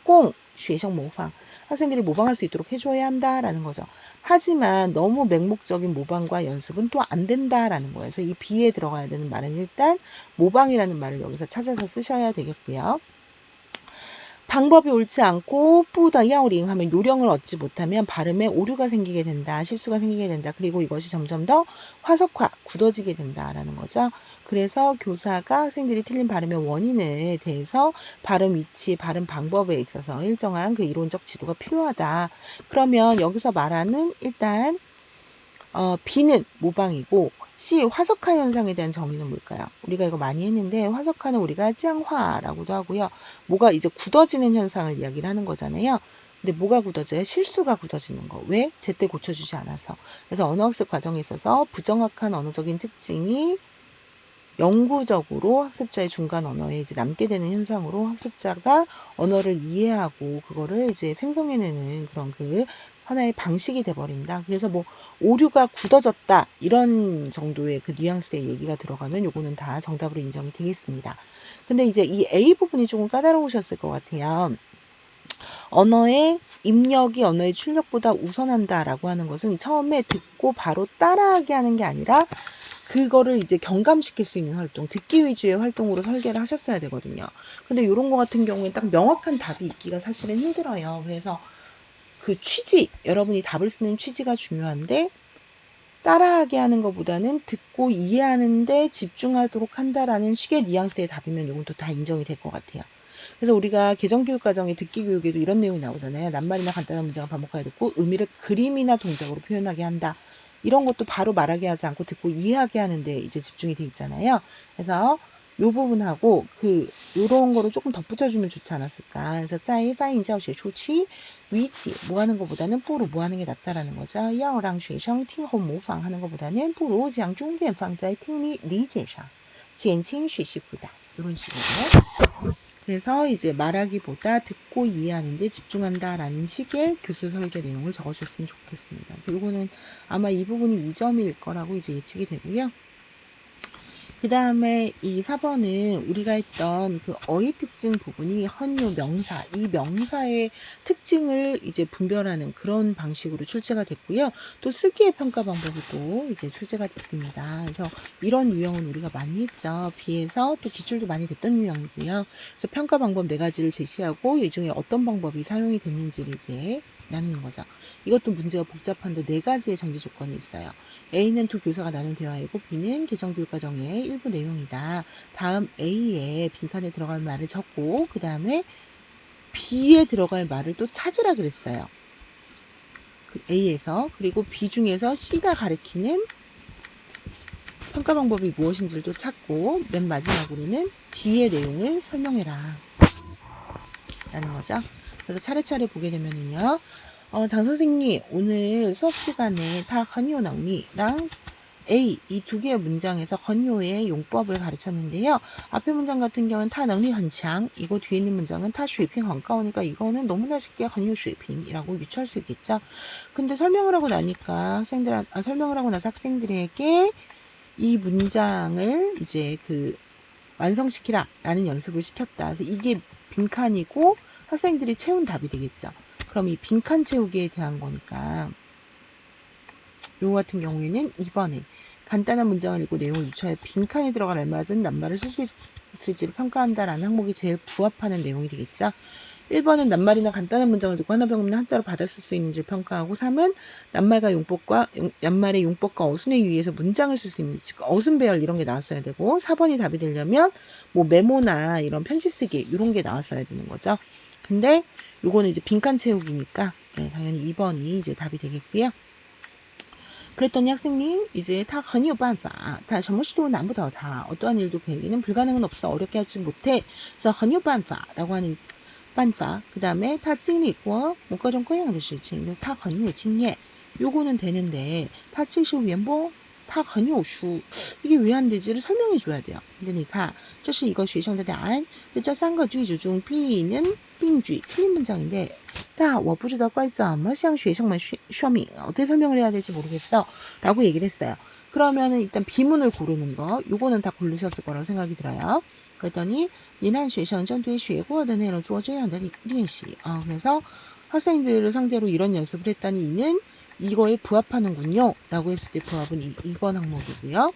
공学生 모방, 학생들이 모방할 수 있도록 해줘야 한다라는 거죠. 하지만 너무 맹목적인 모방과 연습은 또 안 된다라는 거예요. 그래서 이 B에 들어가야 되는 말은 일단 모방이라는 말을 여기서 찾아서 쓰셔야 되겠고요. 방법이 옳지 않고 뿌더 야오링 하면 요령을 얻지 못하면 발음에 오류가 생기게 된다. 실수가 생기게 된다. 그리고 이것이 점점 더 화석화, 굳어지게 된다라는 거죠. 그래서 교사가 학생들이 틀린 발음의 원인에 대해서 발음 위치, 발음 방법에 있어서 일정한 그 이론적 지도가 필요하다. 그러면 여기서 말하는 일단 B는 모방이고 C 화석화 현상에 대한 정의는 뭘까요? 우리가 이거 많이 했는데 화석화는 우리가 짱화라고도 하고요. 뭐가 이제 굳어지는 현상을 이야기를 하는 거잖아요. 근데 뭐가 굳어져요? 실수가 굳어지는 거. 왜? 제때 고쳐주지 않아서. 그래서 언어학습 과정에 있어서 부정확한 언어적인 특징이 영구적으로 학습자의 중간 언어에 이제 남게 되는 현상으로 학습자가 언어를 이해하고 그거를 이제 생성해내는 그런 그 하나의 방식이 돼버린다. 그래서 뭐 오류가 굳어졌다 이런 정도의 그 뉘앙스의 얘기가 들어가면 요거는 다 정답으로 인정이 되겠습니다. 근데 이제 이 A 부분이 조금 까다로우셨을 것 같아요. 언어의 입력이 언어의 출력보다 우선한다라고 하는 것은 처음에 듣고 바로 따라하게 하는 게 아니라 그거를 이제 경감시킬 수 있는 활동, 듣기 위주의 활동으로 설계를 하셨어야 되거든요. 근데 이런 거 같은 경우에 딱 명확한 답이 있기가 사실은 힘들어요. 그래서 그 취지, 여러분이 답을 쓰는 취지가 중요한데 따라하게 하는 것보다는 듣고 이해하는데 집중하도록 한다라는 식의 뉘앙스의 답이면 이건 또 다 인정이 될 것 같아요. 그래서 우리가 개정교육과정의 듣기 교육에도 이런 내용이 나오잖아요. 낱말이나 간단한 문장을 반복하여 듣고 의미를 그림이나 동작으로 표현하게 한다. 이런 것도 바로 말하게 하지 않고 듣고 이해하게 하는데 이제 집중이 돼 있잖아요. 그래서 요 부분하고 요런 거를 조금 덧붙여주면 좋지 않았을까. 그래서 在翻译教学初期 위치 뭐 하는 것보다는 不如 뭐 하는 게 낫다라는 거죠. 要让学生听后模仿 하는 것보다는 不如将重点放在听力理解上减轻学习负担. 이런 식으로. 그래서 이제 말하기보다 듣고 이해하는 데 집중한다라는 식의 교수 설계 내용을 적어줬으면 좋겠습니다. 그리고는 아마 이 부분이 2점일 거라고 이제 예측이 되고요. 그 다음에 이 4번은 우리가 했던 그 어휘 특징 부분이 헌요 명사, 이 명사의 특징을 이제 분별하는 그런 방식으로 출제가 됐고요. 또 쓰기의 평가 방법이 또 이제 출제가 됐습니다. 그래서 이런 유형은 우리가 많이 했죠. 비해서 또 기출도 많이 됐던 유형이고요. 그래서 평가 방법 4가지를 제시하고 이 중에 어떤 방법이 사용이 됐는지를 이제 나누는 거죠. 이것도 문제가 복잡한데 4가지의 전제 조건이 있어요. A는 두 교사가 나눈 대화이고 B는 개정교육과정의 일부 내용이다. 다음 A에 빈칸에 들어갈 말을 적고 그 다음에 B에 들어갈 말을 또 찾으라 그랬어요. A에서. 그리고 B 중에서 C가 가리키는 평가 방법이 무엇인지를 또 찾고 맨 마지막으로는 D의 내용을 설명해라 라는 거죠. 그래서 차례차례 보게 되면은요. 장 선생님 오늘 수업 시간에 다 헌요 낭리랑 A 이 두 개의 문장에서 헌요의 용법을 가르쳤는데요. 앞에 문장 같은 경우는 타 능리 很强 이거 뒤에 있는 문장은 타 水平很高니까 이거는 너무나 쉽게 헌요 水平이라고 유추할 수 있겠죠. 근데 설명을 하고 나니까 설명을 하고 나서 학생들에게 이 문장을 이제 완성시키라 라는 연습을 시켰다. 그래서 이게 빈칸이고 학생들이 채운 답이 되겠죠. 그럼 이 빈칸 채우기에 대한 거니까 요거 같은 경우에는 2번에 간단한 문장을 읽고 내용을 유추하여 빈칸에 들어갈 알맞은 낱말을 쓸 수 있을지를 평가한다라는 항목이 제일 부합하는 내용이 되겠죠. 1번은 낱말이나 간단한 문장을 듣고 하나 병없는 한자로 받았을 수 있는지를 평가하고 3은 낱말의 용법과 어순에 유의해서 문장을 쓸 수 있는지 어순 배열 이런 게 나왔어야 되고 4번이 답이 되려면 뭐 메모나 이런 편지 쓰기 이런 게 나왔어야 되는 거죠. 근데 요거는 이제 빈칸 채우기니까 네, 당연히 2번이 이제 답이 되겠고요. 그랬더니 학생님 이제 다很有办法 다 什么事都难不倒他 어떠한 일도 그에게는 불가능은 없어 어렵게 하지 못해 그래서 很有办法 라고 하는 办法 그 다음에 다经历过 뭐各种各样的事情 다很有经验 요거는 되는데 다 接受原播 다很有书 이게 왜 안 되지를 설명해 줘야 돼요. 근데 你看这是一个学生的答案这3个句子중 B는 빙句 틀린 문장인데 但我不知道该怎么向学生们说明 어떻게 설명을 해야 될지 모르겠어 라고 얘기를 했어요. 그러면은 일단 비문을 고르는 거 요거는 다 고르셨을 거라고 생각이 들어요. 그랬더니 你让学生针对学过的内容做这样的练习 그래서 학생들을 상대로 이런 연습을 했더니 이는 이거에 부합하는군요 라고 했을 때 부합은 2번 항목이고요.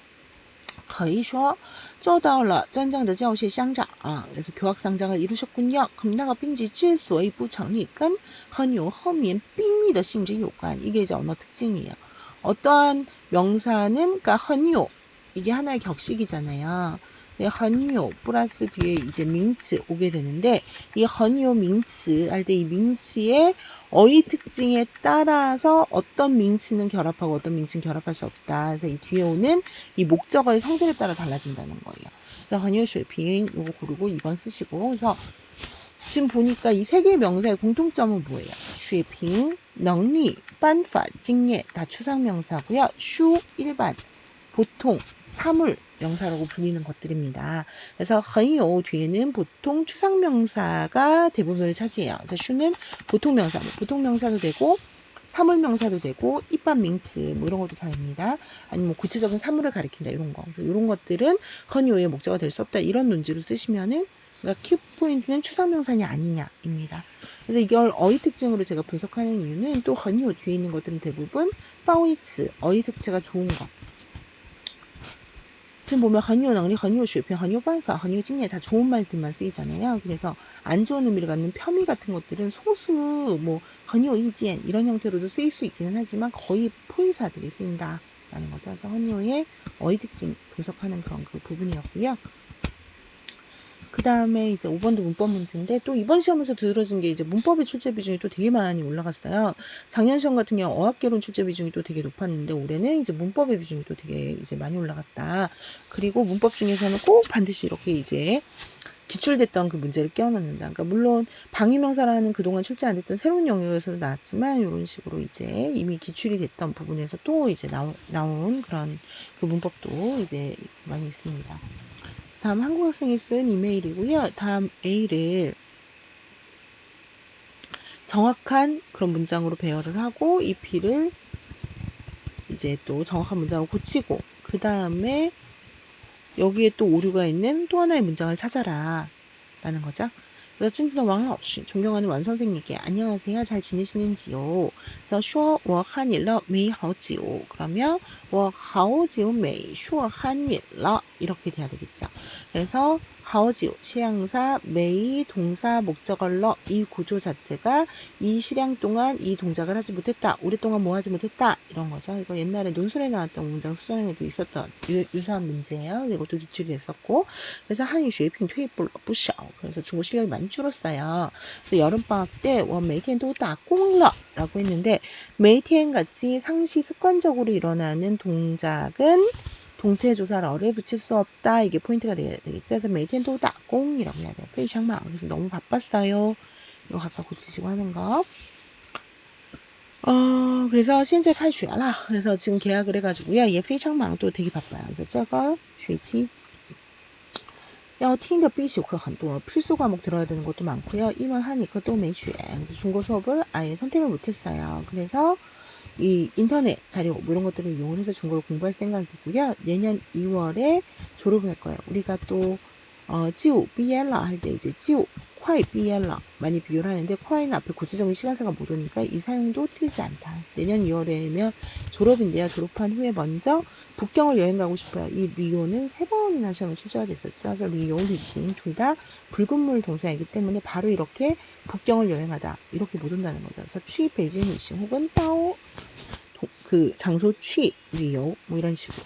可以说做到了真正的教学相长 그래서 교학상장을 이루셨군요. 그럼 那个病句之所以不成立跟很有后面病例的性质有关 이게 이제 언어 특징이에요. 어떠한 명사는 그러니까 헌요 이게 하나의 격식이잖아요. 헌요 플러스 뒤에 이제 명詞 오게 되는데 이 헌요 명詞할 때 이 명詞의 어휘 특징에 따라서 어떤 명詞는 결합하고 어떤 명詞는 결합할 수 없다. 그래서 이 뒤에 오는 이 목적어의 성질에 따라 달라진다는 거예요. 그래서 헌요 水平 요거 고르고 2번 쓰시고 그래서 지금 보니까 이 세 개의 명사의 공통점은 뭐예요? 水平, 능리, 办法, 经验 다 추상명사고요. 书 일반, 보통, 사물 명사라고 불리는 것들입니다. 그래서 很有 뒤에는 보통 추상명사가 대부분을 차지해요. 그래서 书는 보통명사, 보통명사도 되고 사물명사도 되고 일반 명詞뭐 이런 것도 다 됩니다. 아니면 뭐 구체적인 사물을 가리킨다 이런 거. 그래서 이런 것들은 很有의 목적어가 될 수 없다 이런 논지로 쓰시면은 그러니까 키포인트는 추상명사냐 아니냐입니다. 그래서 이걸 어휘 특징으로 제가 분석하는 이유는 또 很有 뒤에 있는 것들은 대부분 파워이츠 어휘 색채가 좋은 것. 지금 보면 很有能力, 很有水平, 很有办法, 很有经验 다 좋은 말들만 쓰이잖아요. 그래서 안 좋은 의미를 갖는 폄의 같은 것들은 소수 뭐 很有意见 이런 형태로도 쓰일 수 있기는 하지만 거의 포의사들이 쓰인다라는 거죠. 그래서 很有의 어휘 특징 분석하는 그런 그 부분이었고요. 그 다음에 이제 5번도 문법 문제인데 또 이번 시험에서 두드러진 게 이제 문법의 출제 비중이 또 되게 많이 올라갔어요. 작년 시험 같은 경우 어학개론 출제 비중이 또 되게 높았는데 올해는 이제 문법의 비중이 또 되게 이제 많이 올라갔다. 그리고 문법 중에서는 꼭 반드시 이렇게 이제 기출됐던 그 문제를 끼워넣는다. 그러니까 물론 방위명사라는 그동안 출제 안 됐던 새로운 영역에서도 나왔지만 이런 식으로 이제 이미 기출이 됐던 부분에서 또 이제 나온 그런 그 문법도 이제 많이 있습니다. 다음 한국 학생이 쓴 이메일이고요. 다음 A를 정확한 그런 문장으로 배열을 하고 이 B를 이제 또 정확한 문장으로 고치고 그 다음에 여기에 또 오류가 있는 또 하나의 문장을 찾아라 라는 거죠. 그래서 춘지는 왕老师 존경하는 완 선생님께 안녕하세요. 잘 지내시는지요? 그래서 说我 한일了 没好久 그러면 我好久没说 한일了 이렇게 돼야 되겠죠. 그래서 好久 실향사 메이 동사 목적어러 이 구조 자체가 이 실향 동안 이 동작을 하지 못했다. 오랫동안 뭐 하지 못했다. 이런 거죠. 이거 옛날에 논술에 나왔던 문장 수정에도 있었던 유사한 문제예요. 이것도 기출이 됐었고 그래서 한유 쉐이핑 퇴입不少 그래서 중국 실력이 많이 줄었어요. 그래서 여름방학 때 我每天都打工了 라고 했는데 每天 같이 상시 습관적으로 일어나는 동작은 동태조사러를 붙일 수 없다. 이게 포인트가 되겠죠. 그래서 每天都打工 이라고 해야 돼요. 非常忙 그래서 너무 바빴어요. 이거 각각 고치시고 하는 거. 그래서 现在开学了 그래서 지금 계약을 해가지고요. 얘 非常忙 또 되게 바빠요. 그래서 这个学期要听的必修课很多 필수 과목 들어야 되는 것도 많고요. 因为 하니까 또 매주에 중고 수업을 아예 선택을 못했어요. 그래서 이 인터넷 자료 뭐 이런 것들을 이용을 해서 중국어를 공부할 생각이고요. 내년 2월에 졸업을 할 거예요. 우리가 또 지우 비엘라 할 때 이제 지우 콰이 비엘라 많이 비교를 하는데 콰이는 앞에 구체적인 시간사가 못 오니까 이 사용도 틀리지 않다. 내년 2월에면 졸업인데요. 졸업한 후에 먼저 북경을 여행 가고 싶어요. 이 리오는 3번이나 시험에 출제가 됐었죠. 그래서 리오, 리칭 둘 다 붉은물 동사이기 때문에 바로 이렇게 북경을 여행하다 이렇게 못 온다는 거죠. 그래서 취, 베이징, 리칭 혹은 따오 그 장소 취, 리오 뭐 이런 식으로.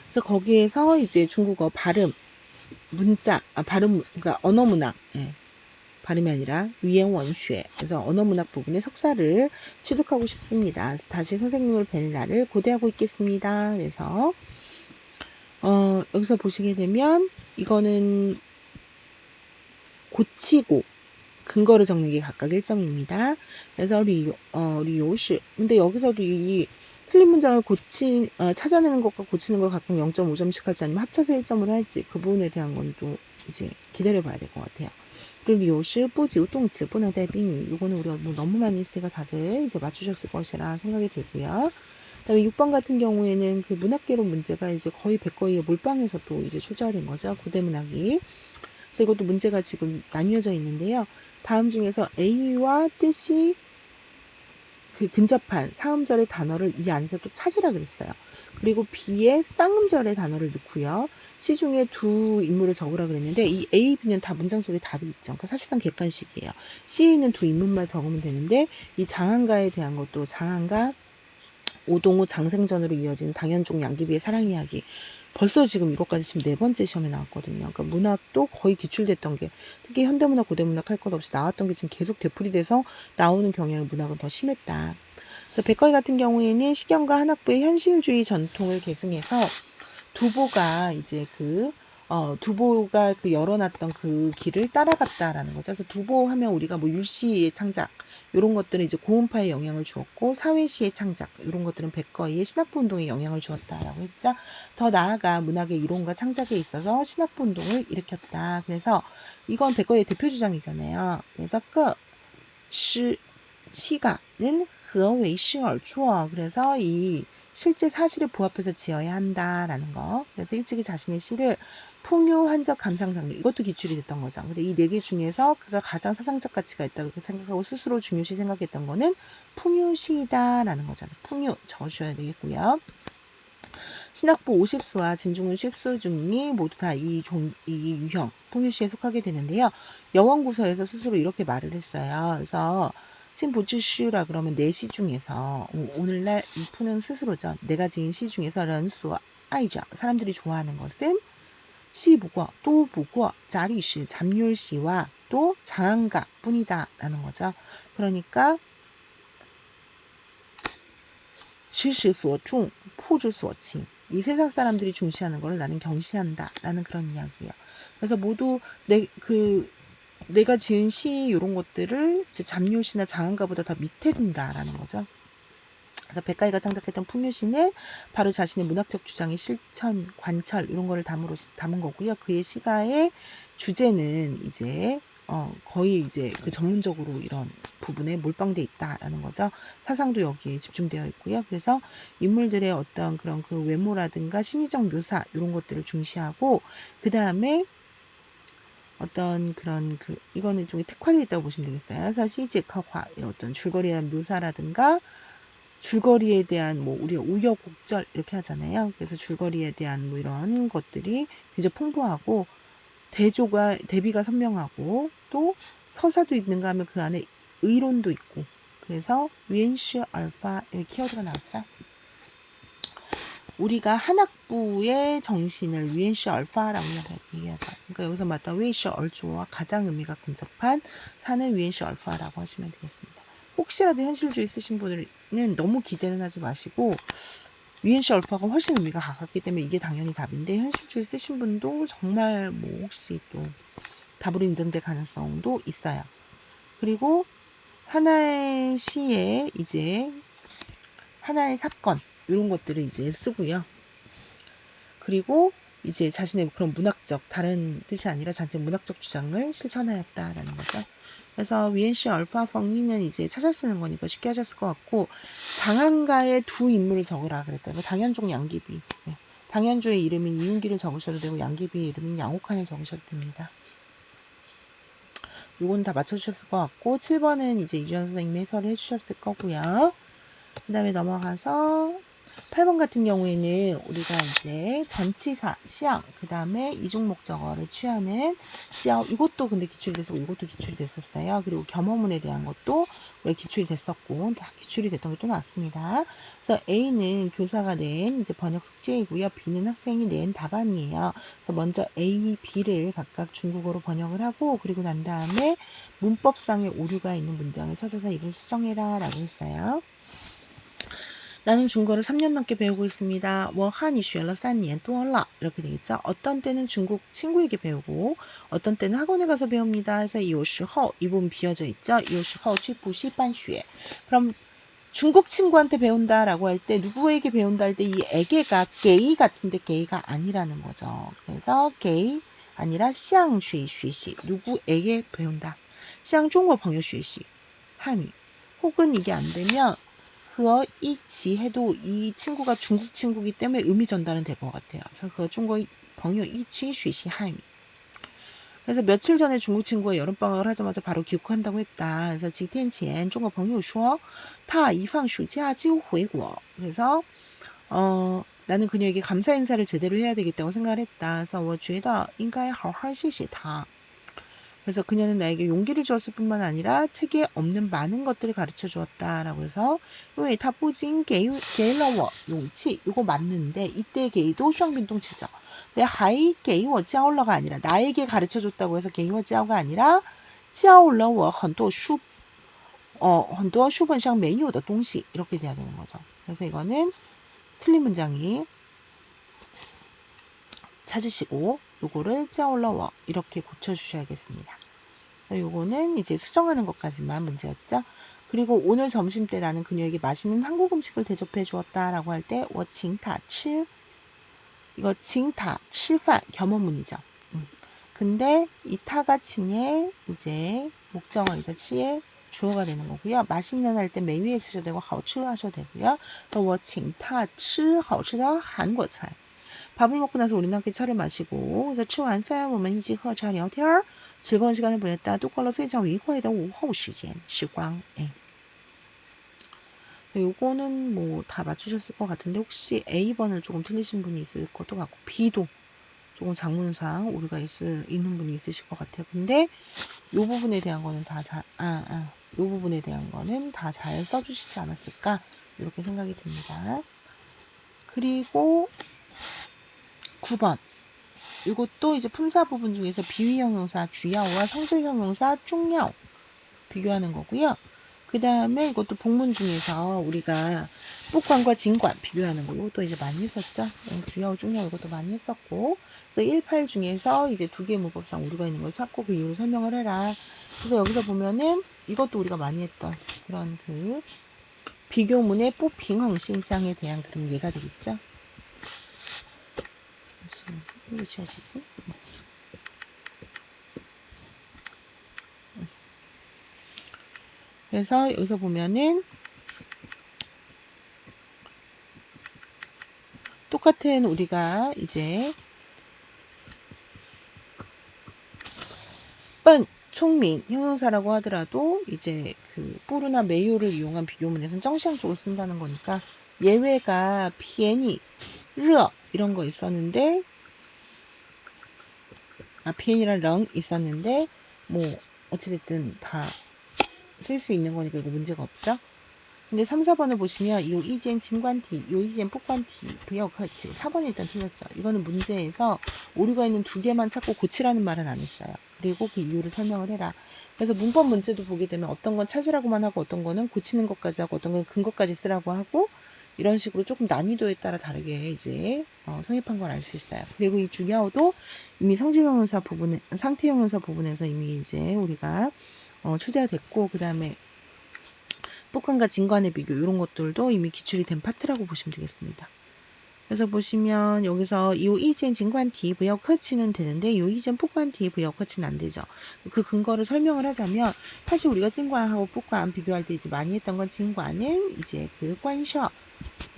그래서 거기에서 이제 중국어 발음, 문자, 발음, 그러니까 언어 문학, 예, 발음이 아니라 위행 원슈에 그래서 언어 문학 부분의 석사를 취득하고 싶습니다. 그래서 다시 선생님을 뵐 날을 고대하고 있겠습니다. 그래서 여기서 보시게 되면 이거는 고치고 근거를 적는 게 각각 1점입니다. 그래서 리오시 근데 여기서도 이 틀린 문장을 찾아내는 것과 고치는 걸 각각 0.5점씩 할지 아니면 합쳐서 1점을 할지 그 부분에 대한 건 또 이제 기다려 봐야 될 것 같아요. 그리고 리오시 뽀지우 똥치 뽀나대 빙 이거는 우리가 뭐 너무 많이 했을 때가 다들 이제 맞추셨을 것이라 생각이 들고요. 그다음에 6번 같은 경우에는 그 문학개론 문제가 이제 거의 100거의 몰빵해서 또 이제 출제가 된 거죠. 고대문학이. 그래서 이것도 문제가 지금 나뉘어져 있는데요. 다음 중에서 A와 뜻이 그 근접한 사음절의 단어를 이 안에서 또 찾으라 그랬어요. 그리고 B에 쌍음절의 단어를 넣고요. C 중에 두 인물을 적으라 그랬는데 이 A, B는 다 문장 속에 답이 있죠. 그러니까 사실상 객관식이에요. C에 있는 두 인물만 적으면 되는데 이 장안가에 대한 것도 장안가 오동우 장생전으로 이어진 당현종 양귀비의 사랑 이야기 벌써 지금 이것까지 지금 4번째 시험에 나왔거든요. 그러니까 문학도 거의 기출됐던 게 특히 현대문학, 고대문학 할 것 없이 나왔던 게 지금 계속 되풀이돼서 나오는 경향의 문학은 더 심했다. 그래서 백거이 같은 경우에는 시경과 한학부의 현실주의 전통을 계승해서 두보가 이제 두보가 열어놨던 그 길을 따라갔다라는 거죠. 그래서 두보 하면 우리가 뭐 율시의 창작, 이런 것들은 이제 고음파에 영향을 주었고, 사회시의 창작, 이런 것들은 백거이의 신학부 운동에 영향을 주었다라고 했죠. 더 나아가 문학의 이론과 창작에 있어서 신학부 운동을 일으켰다. 그래서 이건 백거이의 대표 주장이잖아요. 그래서 시가는 和为师而作 그래서 이 실제 사실에 부합해서 지어야 한다라는 거. 그래서 일찍이 자신의 시를 풍요, 한적, 감상장르 이것도 기출이 됐던 거죠. 근데 이 4개 중에서 그가 가장 사상적 가치가 있다고 생각하고 스스로 중요시 생각했던 거는 풍요시이다라는 거죠. 풍요 적어주셔야 되겠고요. 신학부 50수와 진중훈 10수 중이 모두 다 이 유형 풍요시에 속하게 되는데요. 여원구서에서 스스로 이렇게 말을 했어요. 그래서 신부지시라 그러면 4시 중에서 오늘날 이 푸는 스스로죠. 내가 지은 시 중에서 런수 아이자 사람들이 좋아하는 것은 시不过, 또不过, 자리시, 잠률시와 또 장안가 뿐이다 라는 거죠. 그러니까 实所重, 포주所轻. 이 세상 사람들이 중시하는 거를 나는 경시한다 라는 그런 이야기예요. 그래서 모두 내가 지은 시 이런 것들을 잠률시나 장안가보다 더 밑에 둔다라는 거죠. 그래서 백가희가 창작했던 풍류시는 바로 자신의 문학적 주장의 실천, 관철 이런 거를 담은 거고요. 그의 시가의 주제는 이제 거의 이제 그 전문적으로 이런 부분에 몰빵돼 있다라는 거죠. 사상도 여기에 집중되어 있고요. 그래서 인물들의 어떤 그런 그 외모라든가 심리적 묘사 이런 것들을 중시하고 그 다음에 어떤 그런 이거는 좀 특화되어 있다고 보시면 되겠어요. 그래서 시지커화 이런 어떤 줄거리에 대한 묘사라든가 줄거리에 대한 뭐 우리가 우여곡절 이렇게 하잖아요. 그래서 줄거리에 대한 뭐 이런 것들이 굉장히 풍부하고 대비가 선명하고 또 서사도 있는가 하면 그 안에 의론도 있고 그래서 위엔시 알파 여기 키워드가 나왔죠. 우리가 한학부의 정신을 위엔시 알파라고 얘기하죠. 그러니까 여기서 말했던 위엔시 얼조와 가장 의미가 근접한 산을 위엔시 알파라고 하시면 되겠습니다. 혹시라도 현실주의 쓰신 분들은 너무 기대는 하지 마시고 위엔시 얼파가 훨씬 의미가 가깝기 때문에 이게 당연히 답인데 현실주의 쓰신 분도 정말 뭐 혹시 또 답으로 인정될 가능성도 있어요. 그리고 하나의 시에 이제 하나의 사건 이런 것들을 이제 쓰고요. 그리고 이제 자신의 그런 문학적 다른 뜻이 아니라 자신의 문학적 주장을 실천하였다라는 거죠. 그래서 위엔시 얼파 펑리는 이제 찾아 쓰는 거니까 쉽게 하셨을 것 같고 장안가의 두 인물을 적으라 그랬다. 당현종 양귀비. 네. 당현조의 이름인 이윤기를 적으셔도 되고 양귀비의 이름인 양옥한을 적으셔도 됩니다. 요건 다 맞춰주셨을 것 같고 7번은 이제 이주연 선생님이 해설을 해주셨을 거고요. 그 다음에 넘어가서 8번 같은 경우에는 우리가 이제 전치사, 시양, 그 다음에 이중목적어를 취하는 시양, 이것도 근데 기출이 됐었고 이것도 기출이 됐었어요. 그리고 겸허문에 대한 것도 우리 기출이 됐었고 다 기출이 됐던 게 또 나왔습니다. 그래서 A는 교사가 낸 이제 번역 숙제이고요. B는 학생이 낸 답안이에요. 그래서 먼저 A, B를 각각 중국어로 번역을 하고 그리고 난 다음에 문법상의 오류가 있는 문장을 찾아서 이를 수정해라 라고 했어요. 나는 중국어를 3년 넘게 배우고 있습니다. 我汉语学了3年多了 이렇게 되겠죠. 어떤 때는 중국 친구에게 배우고 어떤 때는 학원에 가서 배웁니다. 그래서 有时候 이 부분 비어져 있죠. 有时候去补习班学 그럼 중국 친구한테 배운다라고 할 때 누구에게 배운다 할 때 이 에게가 게이 같은데 게이가 아니라는 거죠. 그래서 게이 아니라 向谁学习 누구에게 배운다. 向中国朋友学习 한유 혹은 이게 안 되면 그어 이치 해도 이 친구가 중국 친구이기 때문에 의미 전달은 될 것 같아요. 그래서 그 중국朋友一起学习汉语 그래서 며칠 전에 중국 친구가 여름방학을 하자마자 바로 귀국한다고 했다. 그래서 几天前中国朋友说他一放暑假就回国 그래서 나는 그녀에게 감사 인사를 제대로 해야 되겠다고 생각을 했다. 그래서 我觉得应该好好谢谢他 그래서 그녀는 나에게 용기를 주었을 뿐만 아니라 책에 없는 많은 것들을 가르쳐 주었다라고 해서 왜 타부진 게일러워 용치 이거 맞는데 이때 게이도 수학빈동치죠. 근데 하이 게이워 짜올러가 아니라 나에게 가르쳐 줬다고 해서 게이워 짜오가 아니라 짜올러워 很多书很多书本上没有的东西 이렇게 돼야 되는 거죠. 그래서 이거는 틀린 문장이 찾으시고 요거를 짜올러워 이렇게 고쳐주셔야겠습니다. 그래서 요거는 이제 수정하는 것까지만 문제였죠. 그리고 오늘 점심 때 나는 그녀에게 맛있는 한국 음식을 대접해 주었다라고 할 때, 我请他吃 이거 请他吃饭 겸허문이죠. 근데 이 타가 칭에 이제 목적어이자 치에 주어가 되는 거고요. 맛있는 할 때 메위에 쓰셔도 되고 好吃 하셔도 되고요. 또 我请他吃好吃的韩国菜 밥을 먹고 나서 우리는 함께 차를 마시고 그래서 吃完饭我们一起喝茶聊天 즐거운 시간을 보냈다. 度过了非常愉快的午后时间时光 요거는 뭐 다 맞추셨을 것 같은데 혹시 A번을 조금 틀리신 분이 있을 것도 같고 B도 조금 장문상 오류가 있는 분이 있으실 것 같아요. 근데 요 부분에 대한 거는 다 요 부분에 대한 거는 다 잘 써주시지 않았을까 이렇게 생각이 듭니다. 그리고 9번 이것도 이제 품사 부분 중에서 비위 형용사 주야오와 성질 형용사 중야오 비교하는 거고요. 그 다음에 이것도 복문 중에서 우리가 뿌관과 진관 비교하는 거 이것도 이제 많이 했었죠. 주야오 중야오 이것도 많이 했었고, 그래서 18 중에서 이제 두 개의 문법상 오류가 있는 걸 찾고 그 이유를 설명을 해라. 그래서 여기서 보면은 이것도 우리가 많이 했던 그런 그 비교문의 뿌핑형 신상에 대한 그런 예가 되겠죠. 이거 지워지지? 그래서 여기서 보면은 똑같은 우리가 이제 뻔, 총민, 형용사라고 하더라도 이제 그 뿌르나 메요를 이용한 비교문에서는 정시형 쪽을 쓴다는 거니까 예외가 비엔이, 르 이런 거 있었는데 비엔이랑 렁 있었는데 뭐 어찌됐든 다 쓸 수 있는 거니까 이거 문제가 없죠. 근데 3, 4번을 보시면 요 이젠 진관티, 요 이젠 폭관티, 부여같이 4번이 일단 틀렸죠. 이거는 문제에서 오류가 있는 두 개만 찾고 고치라는 말은 안 했어요. 그리고 그 이유를 설명을 해라. 그래서 문법 문제도 보게 되면 어떤 건 찾으라고만 하고 어떤 거는 고치는 것까지 하고 어떤 건 근거까지 쓰라고 하고 이런 식으로 조금 난이도에 따라 다르게 이제 성립한 걸 알 수 있어요. 그리고 이 주야오도 이미 성질형용사 부분에, 상태형용사 부분에서 이미 이제 우리가 출제가 됐고, 그 다음에 폭관과 진관의 비교 이런 것들도 이미 기출이 된 파트라고 보시면 되겠습니다. 그래서 보시면 여기서 이 이젠 진관티 부여커치는 되는데 이 이젠 폭관티 부여커치는 안 되죠. 그 근거를 설명을 하자면 사실 우리가 진관하고 폭관 비교할 때 이제 많이 했던 건 진관은 이제 그 관셔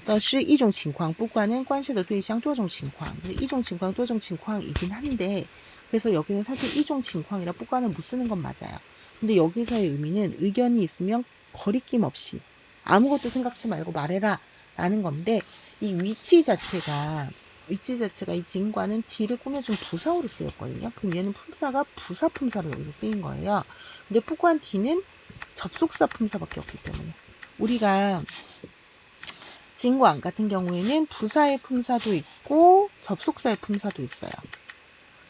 的是一种情况，不管는关系的对象多种情况，一种情况多种情况이긴 한데, 그래서 여기는 사실 이종情况이라 뿌관을 못 쓰는 건 맞아요. 근데 여기서의 의미는 의견이 있으면 거리낌 없이 아무것도 생각지 말고 말해라 라는 건데, 이 위치 자체가 이 진과는 D를 꾸며준 부사어로 쓰였거든요. 그럼 얘는 품사가 부사 품사로 여기서 쓰인 거예요. 근데 뿌관 D는 접속사 품사밖에 없기 때문에 우리가 진관 같은 경우에는 부사의 품사도 있고 접속사의 품사도 있어요.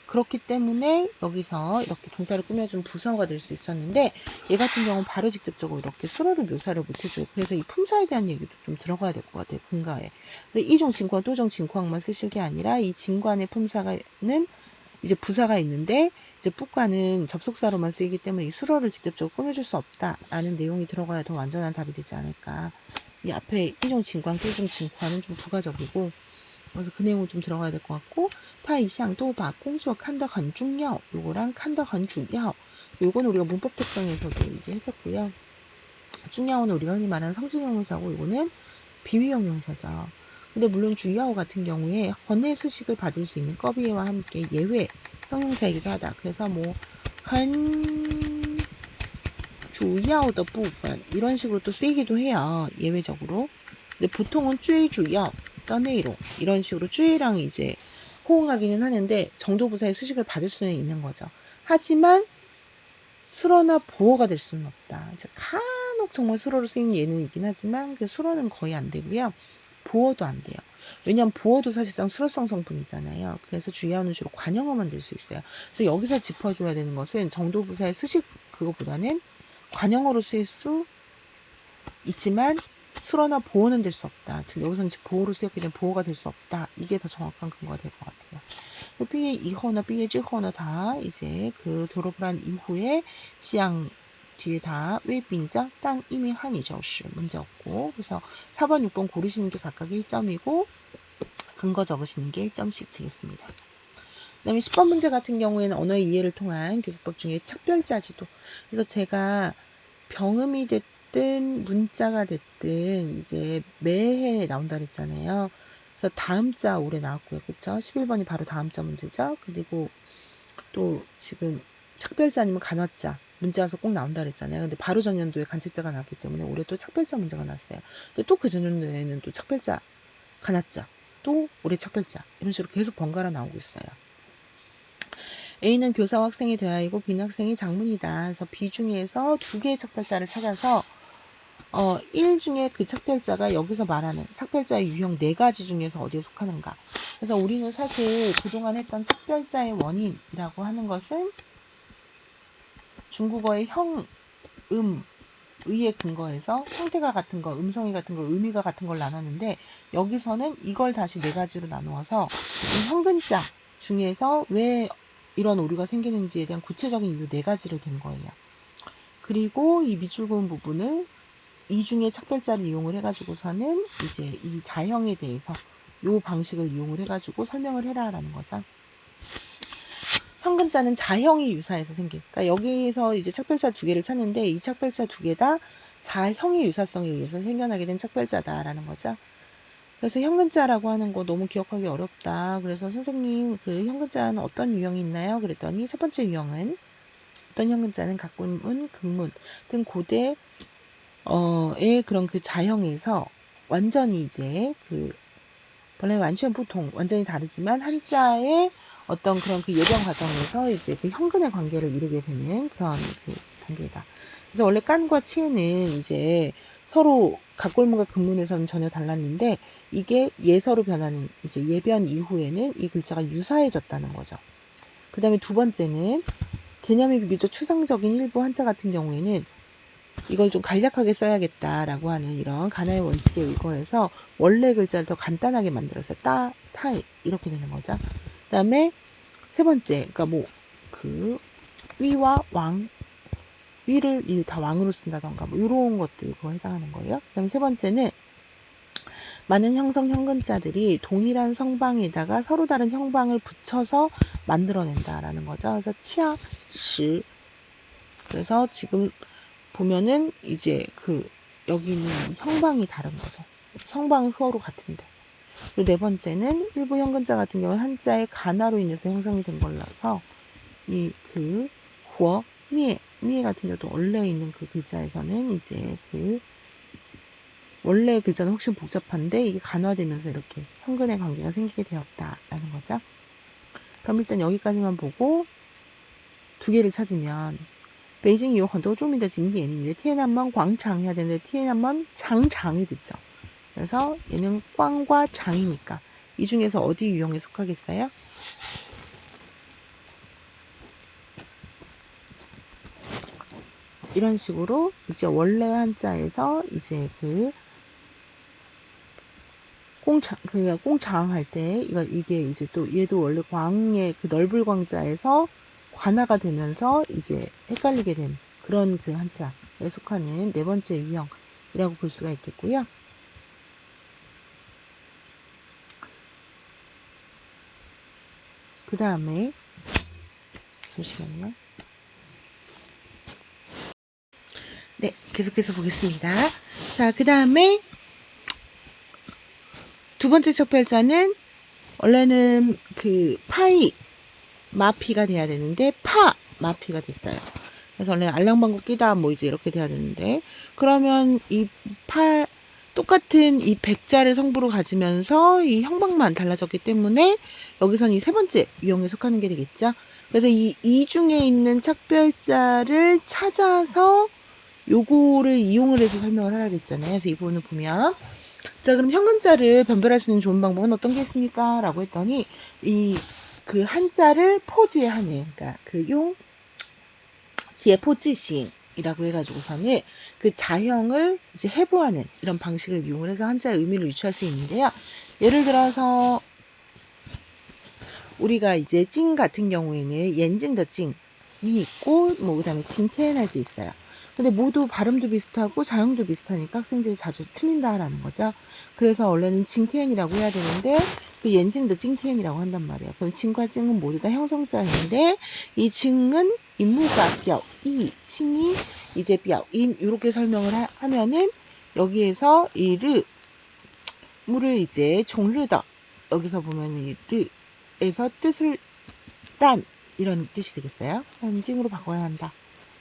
그렇기 때문에 여기서 이렇게 동사를 꾸며준 부사어가 될 수 있었는데 얘 같은 경우는 바로 직접적으로 이렇게 수로를 묘사를 못 해줘요. 그래서 이 품사에 대한 얘기도 좀 들어가야 될 것 같아요. 근거에. 이종 진관, 또종 진광만 쓰실 게 아니라 이 진관의 품사는 이제 부사가 있는데 이제 뿌과는 접속사로만 쓰이기 때문에 이 수로를 직접적으로 꾸며줄 수 없다라는 내용이 들어가야 더 완전한 답이 되지 않을까. 이 앞에 이종 진광, 또종 진광은 좀 부가적이고, 그래서 그 내용은 좀 들어가야 될 것 같고, 타이샹 또바 공수어 칸더 헌중야오 요거랑 칸더 헌주야오 요거는 우리가 문법 특성에서도 이제 했었고요. 중야오는 우리가 흔히 말하는 성질형용사고 요거는 비위형용사죠. 근데 물론 주야오 같은 경우에 헌의 수식을 받을 수 있는 꺼비에와 함께 예외 형용사이기도 하다. 그래서 뭐 헌 주야오의 부분 이런 식으로 또 쓰이기도 해요. 예외적으로. 근데 보통은 쭈이주야 떠네이로 이런 식으로 쭈이랑 이제 호응하기는 하는데 정도부사의 수식을 받을 수는 있는 거죠. 하지만 수로나 보어가 될 수는 없다. 이제 간혹 정말 수로로 쓰이는 예는 있긴 하지만 그 수로는 거의 안 되고요. 보어도 안 돼요. 왜냐하면 보어도 사실상 수로성 성분이잖아요. 그래서 주의하는 주로 관형어만 될 수 있어요. 그래서 여기서 짚어줘야 되는 것은 정도부사의 수식 그거보다는 관형어로 쓰일 수 있지만 수로나 보어는 될 수 없다. 즉 여기서는 보어로 쓰였기 때문에 보어가 될 수 없다. 이게 더 정확한 근거가 될 것 같아요.毕业이후나 毕业之后呢, 다 이제 그 졸업을 한 이후에 시양 뒤에 다 웨이빙장 땅 이미 한 이저시 문제 없고, 그래서 4번, 6번 고르시는 게 각각 1점이고 근거 적으시는 게 1점씩 되겠습니다. 그 다음에 10번 문제 같은 경우에는 언어의 이해를 통한 교수법 중에 착별자지도. 그래서 제가 병음이 됐든 문자가 됐든 이제 매해 나온다 그랬잖아요. 그래서 다음자 올해 나왔고요. 그쵸? 11번이 바로 다음자 문제죠. 그리고 또 지금 착별자 아니면 간화자 문제 와서 꼭 나온다 그랬잖아요. 근데 바로 전년도에 간체자가 나왔기 때문에 올해 또 착별자 문제가 났어요. 근데 또 그 전년도에는 또 착별자, 간화자, 또 올해 착별자 이런 식으로 계속 번갈아 나오고 있어요. A는 교사와 학생의 대화이고 B는 학생이 장문이다. 그래서 B 중에서 두 개의 착별자를 찾아서 1 중에 그 착별자가 여기서 말하는 착별자의 유형 4가지 중에서 어디에 속하는가. 그래서 우리는 사실 그동안 했던 착별자의 원인이라고 하는 것은 중국어의 형, 의에 근거해서 형태가 같은 거, 음성이 같은 거, 의미가 같은 걸 나눴는데 여기서는 이걸 다시 4가지로 나누어서 이 형근자 중에서 왜 이런 오류가 생기는지에 대한 구체적인 이유 4가지를 댄 거예요. 그리고 이 밑줄 그은 부분을 이 중에 착별자를 이용을 해가지고서는 이제 이 자형에 대해서 요 방식을 이용을 해가지고 설명을 해라라는 거죠. 현근자는 자형이 유사해서 생긴. 그러니까 여기서 이제 착별자 2개를 찾는데 이 착별자 2개 다 자형의 유사성에 의해서 생겨나게 된 착별자다라는 거죠. 그래서 현근자라고 하는 거 너무 기억하기 어렵다. 그래서 선생님 그 현근자는 어떤 유형이 있나요? 그랬더니 첫 번째 유형은 어떤 현근자는 각문문, 극문 등 고대 의 그런 그 자형에서 완전히 이제 그 본래 완전 보통 완전히 다르지만 한자의 어떤 그런 그 예변 과정에서 이제 그 현근의 관계를 이루게 되는 그런 그 단계다. 그래서 원래 깐과 치에는 이제 서로 각골문과 극문에서는 전혀 달랐는데 이게 예서로 변하는 이제 예변 이후에는 이 글자가 유사해졌다는 거죠. 그 다음에 두 번째는 개념이 비교적 추상적인 일부 한자 같은 경우에는 이걸 좀 간략하게 써야겠다라고 하는 이런 가나의 원칙에 의거해서 원래 글자를 더 간단하게 만들어서 타이 이렇게 되는 거죠. 그 다음에 세 번째, 그러니까 뭐 그 위와 왕, 위를 다 왕으로 쓴다던가 뭐 이런 것들 그거 해당하는 거예요. 그 다음에 세 번째는 많은 형성 현근자들이 동일한 성방에다가 서로 다른 형방을 붙여서 만들어낸다라는 거죠. 그래서 치아, 시. 그래서 지금 보면은 이제 그 여기는 형방이 다른 거죠. 성방은 서로 같은데. 그리고 네 번째는 일부 현근자 같은 경우는 한자의 가나로 인해서 형성이 된 걸라서 이 그 호, 미에 같은 경우도 원래 있는 그 글자에서는 이제 그 원래 글자는 훨씬 복잡한데 이게 간화되면서 이렇게 현근의 관계가 생기게 되었다라는 거죠. 그럼 일단 여기까지만 보고 2개를 찾으면北京有很多著名的景点里面的天安门广场 해야 되는데天安门 장장이 됐죠. 그래서 얘는 꽝과 장이니까 이 중에서 어디 유형에 속하겠어요? 이런 식으로 이제 원래 한자에서 이제 그 꽁장 할 때 이게 이제 또 얘도 원래 광의 그 넓을 광자에서 관화가 되면서 이제 헷갈리게 된 그런 그 한자에 속하는 네 번째 유형이라고 볼 수가 있겠고요. 그 다음에 잠시만요. 네, 계속해서 보겠습니다. 자, 그 다음에 두 번째 척별자는 원래는 그 파이 마피가 돼야 되는데 파 마피가 됐어요. 그래서 원래 알랑방구 끼다 뭐 이제 이렇게 돼야 되는데 그러면 이 똑같은 이 백자를 성부로 가지면서 이 형방만 달라졌기 때문에 여기선 이 세 번째 유형에 속하는 게 되겠죠. 그래서 이 중에 있는 착별자를 찾아서 요거를 이용을 해서 설명을 하라 그랬잖아요. 그래서 이 부분을 보면 자, 그럼 현근자를 변별할 수 있는 좋은 방법은 어떤 게 있습니까? 라고 했더니 그 한자를 포지하는 그러니까 그 제포지싱이라고 해가지고서는 그 자형을 이제 해부하는 이런 방식을 이용을 해서 한자의 의미를 유추할 수 있는데요. 예를 들어서 우리가 이제 찡 같은 경우에는 옌징더 찡이 있고 뭐 그다음에 징텐 할 때 있어요. 근데 모두 발음도 비슷하고 자형도 비슷하니까 학생들이 자주 틀린다라는 거죠. 그래서 원래는 징텐이라고 해야 되는데 그 옌징더 찡텐이라고 한단 말이에요. 그럼 징과 찡은 모두 다 형성자인데 이 징은 인무가 뼈이 칭이 이제 뼈인 이렇게 설명을 하면은 여기에서 이 무를 이제 종르더 여기서 보면 이 르에서 뜻을 딴 이런 뜻이 되겠어요. 징으로 바꿔야 한다.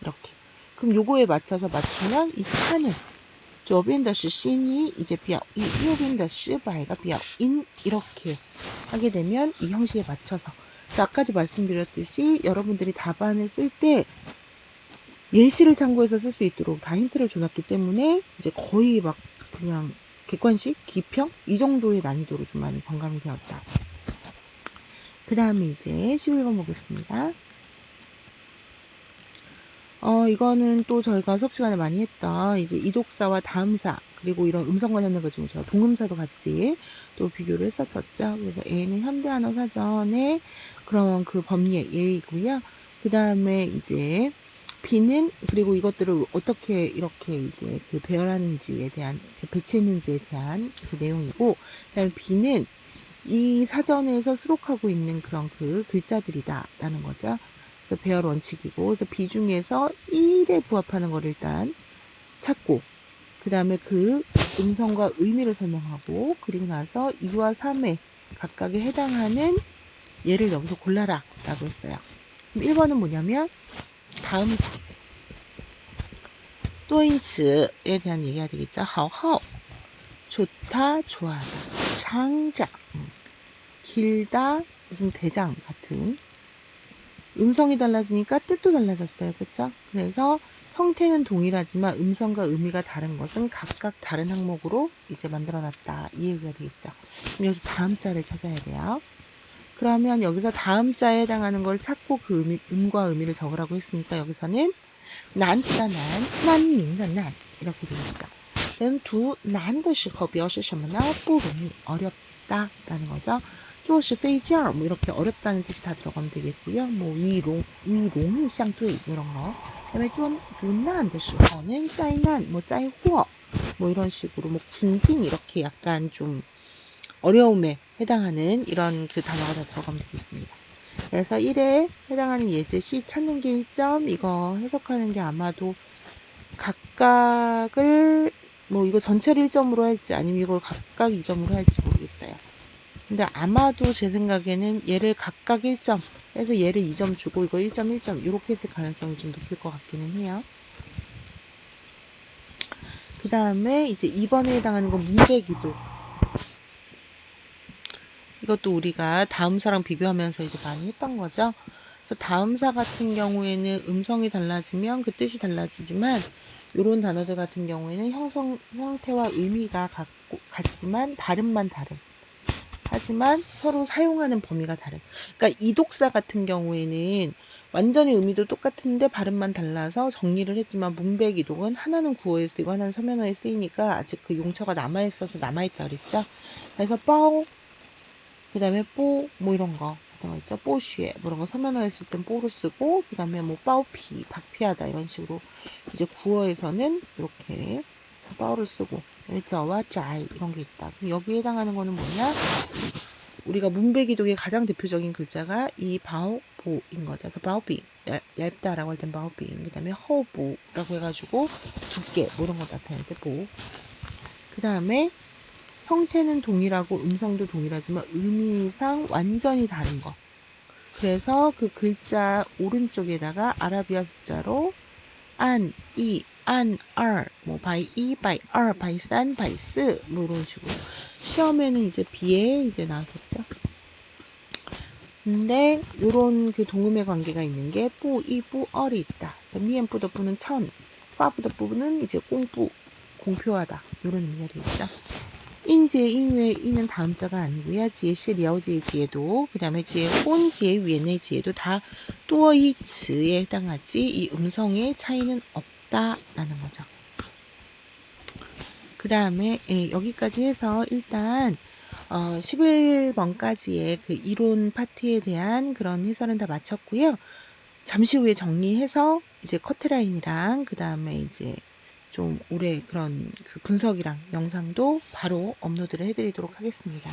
이렇게. 그럼 요거에 맞춰서 맞추면 이 파는 左边的是 신이 이제 表이右边的是 발가 表인 이렇게 하게 되면 이 형식에 맞춰서 아까도 말씀드렸듯이 여러분들이 답안을 쓸 때 예시를 참고해서 쓸 수 있도록 다 힌트를 줘놨기 때문에 이제 거의 막 그냥 객관식, 기평 이 정도의 난이도로 좀 많이 번감이 되었다. 그 다음에 이제 11번 보겠습니다. 이거는 또 저희가 수업 시간에 많이 했던 이제 이독사와 다음사 그리고 이런 음성 관련된 것 중에 제가 동음사도 같이 또 비교를 했었었죠. 그래서 A는 현대한어 사전에 그런 그 법리의 예이고요. 그 다음에 이제 B는 그리고 이것들을 어떻게 이렇게 이제 그 배열하는지에 대한 배치했는지에 대한 그 내용이고, 그다음에 B는 이 사전에서 수록하고 있는 그런 그 글자들이다라는 거죠. 그래서 배열 원칙이고, 그래서 B 중에서 1에 부합하는 거를 일단 찾고, 그 다음에 그 음성과 의미를 설명하고, 그리고 나서 2와 3에 각각에 해당하는 예를 여기서 골라라 라고 했어요. 그럼 1번은 뭐냐면 다음사 또인츠에 대한 얘기가 되겠죠. 하오 좋다 좋아하다 장장 길다 무슨 대장 같은 음성이 달라지니까 뜻도 달라졌어요. 그렇죠? 그래서 형태는 동일하지만 음성과 의미가 다른 것은 각각 다른 항목으로 이제 만들어놨다. 이 얘기가 되겠죠. 그럼 여기서 다음자를 찾아야 돼요. 그러면 여기서 다음자에 해당하는 걸 찾고 그 음과 의미를 적으라고 했으니까 여기서는 난다 난민다 난 이렇게 되겠죠. 그럼 두 난的时候表示什么呢? 不容易 어렵다라는 거죠. 做是费劲儿 뭐 이렇게 어렵다는 뜻이 다 들어가면 되겠고요. 뭐 위롱이相对 이런 거. 그다음에 좀 난的时候는 灾难 뭐 灾祸 뭐 이런 식으로 뭐 궁징 이렇게 약간 좀 어려움에 해당하는 이런 그 단어가 다 들어가면 되겠습니다. 그래서 1에 해당하는 예제 C 찾는 게 1점, 이거 해석하는 게 아마도 각각을 뭐 이거 전체를 1점으로 할지 아니면 이걸 각각 2점으로 할지 모르겠어요. 근데 아마도 제 생각에는 얘를 각각 1점 해서 얘를 2점 주고 이거 1점 1점 이렇게 했을 가능성이 좀 높을 것 같기는 해요. 그 다음에 이제 2번에 해당하는 건 문대기도. 이것도 우리가 다음사랑 비교하면서 이제 많이 했던 거죠. 그래서 다음사 같은 경우에는 음성이 달라지면 그 뜻이 달라지지만 이런 단어들 같은 경우에는 형태와 의미가 같지만 발음만 다른. 하지만 서로 사용하는 범위가 다른. 그러니까 이독사 같은 경우에는 완전히 의미도 똑같은데 발음만 달라서 정리를 했지만 문백이독은 하나는 구어에 쓰이고 하나는 서면어에 쓰이니까 아직 그 용처가 남아있어서 남아있다 그랬죠. 그래서 뻐 그 다음에 뽀, 뭐 이런 거. 같은 거 있죠. 뽀쉬에, 뭐 이런 거 서면어에 쓸 땐 뽀로 쓰고, 그 다음에 뭐 빠오피, 박피하다, 이런 식으로. 이제 구어에서는 이렇게 빠오를 쓰고, 저와 짜이, 이런 게 있다. 그럼 여기에 해당하는 거는 뭐냐? 우리가 문배기독의 가장 대표적인 글자가 이 바오보인 거죠. 그래서 바오비, 얇다라고 할 땐 바오비. 그 다음에 허보라고 해가지고 두께, 뭐 이런 거 나타낼 때 보. 그 다음에 형태는 동일하고 음성도 동일하지만 의미상 완전히 다른 거. 그래서 그 글자 오른쪽에다가 아라비아 숫자로 안, 이, 안, 알, 뭐 바이 2, 바이 2, 바이 3, 바이 4, 뭐 이런 식으로. 시험에는 이제 비에 이제 나왔었죠. 근데 요런 그 동음의 관계가 있는 게 뿌, 이, 뿌, 얼이 있다. 그래서 미엔뿌더 뿌는 천, 파뿌더 뿌는 이제 공뿌, 공표하다. 요런 의미가 되겠죠. 인지의 인외의 인은 다음자가 아니고요. 지혜시 려지의 지혜도, 그 다음에 지혜 혼지의 위엔의 지혜도 다 또이츠에 해당하지 이 음성의 차이는 없다라는 거죠. 그 다음에 여기까지 해서 일단 11번까지의 그 이론 파트에 대한 그런 해설은 다 마쳤고요. 잠시 후에 정리해서 이제 커트라인이랑 그 다음에 이제 좀 오래 그런 그 분석이랑 영상도 바로 업로드를 해드리도록 하겠습니다.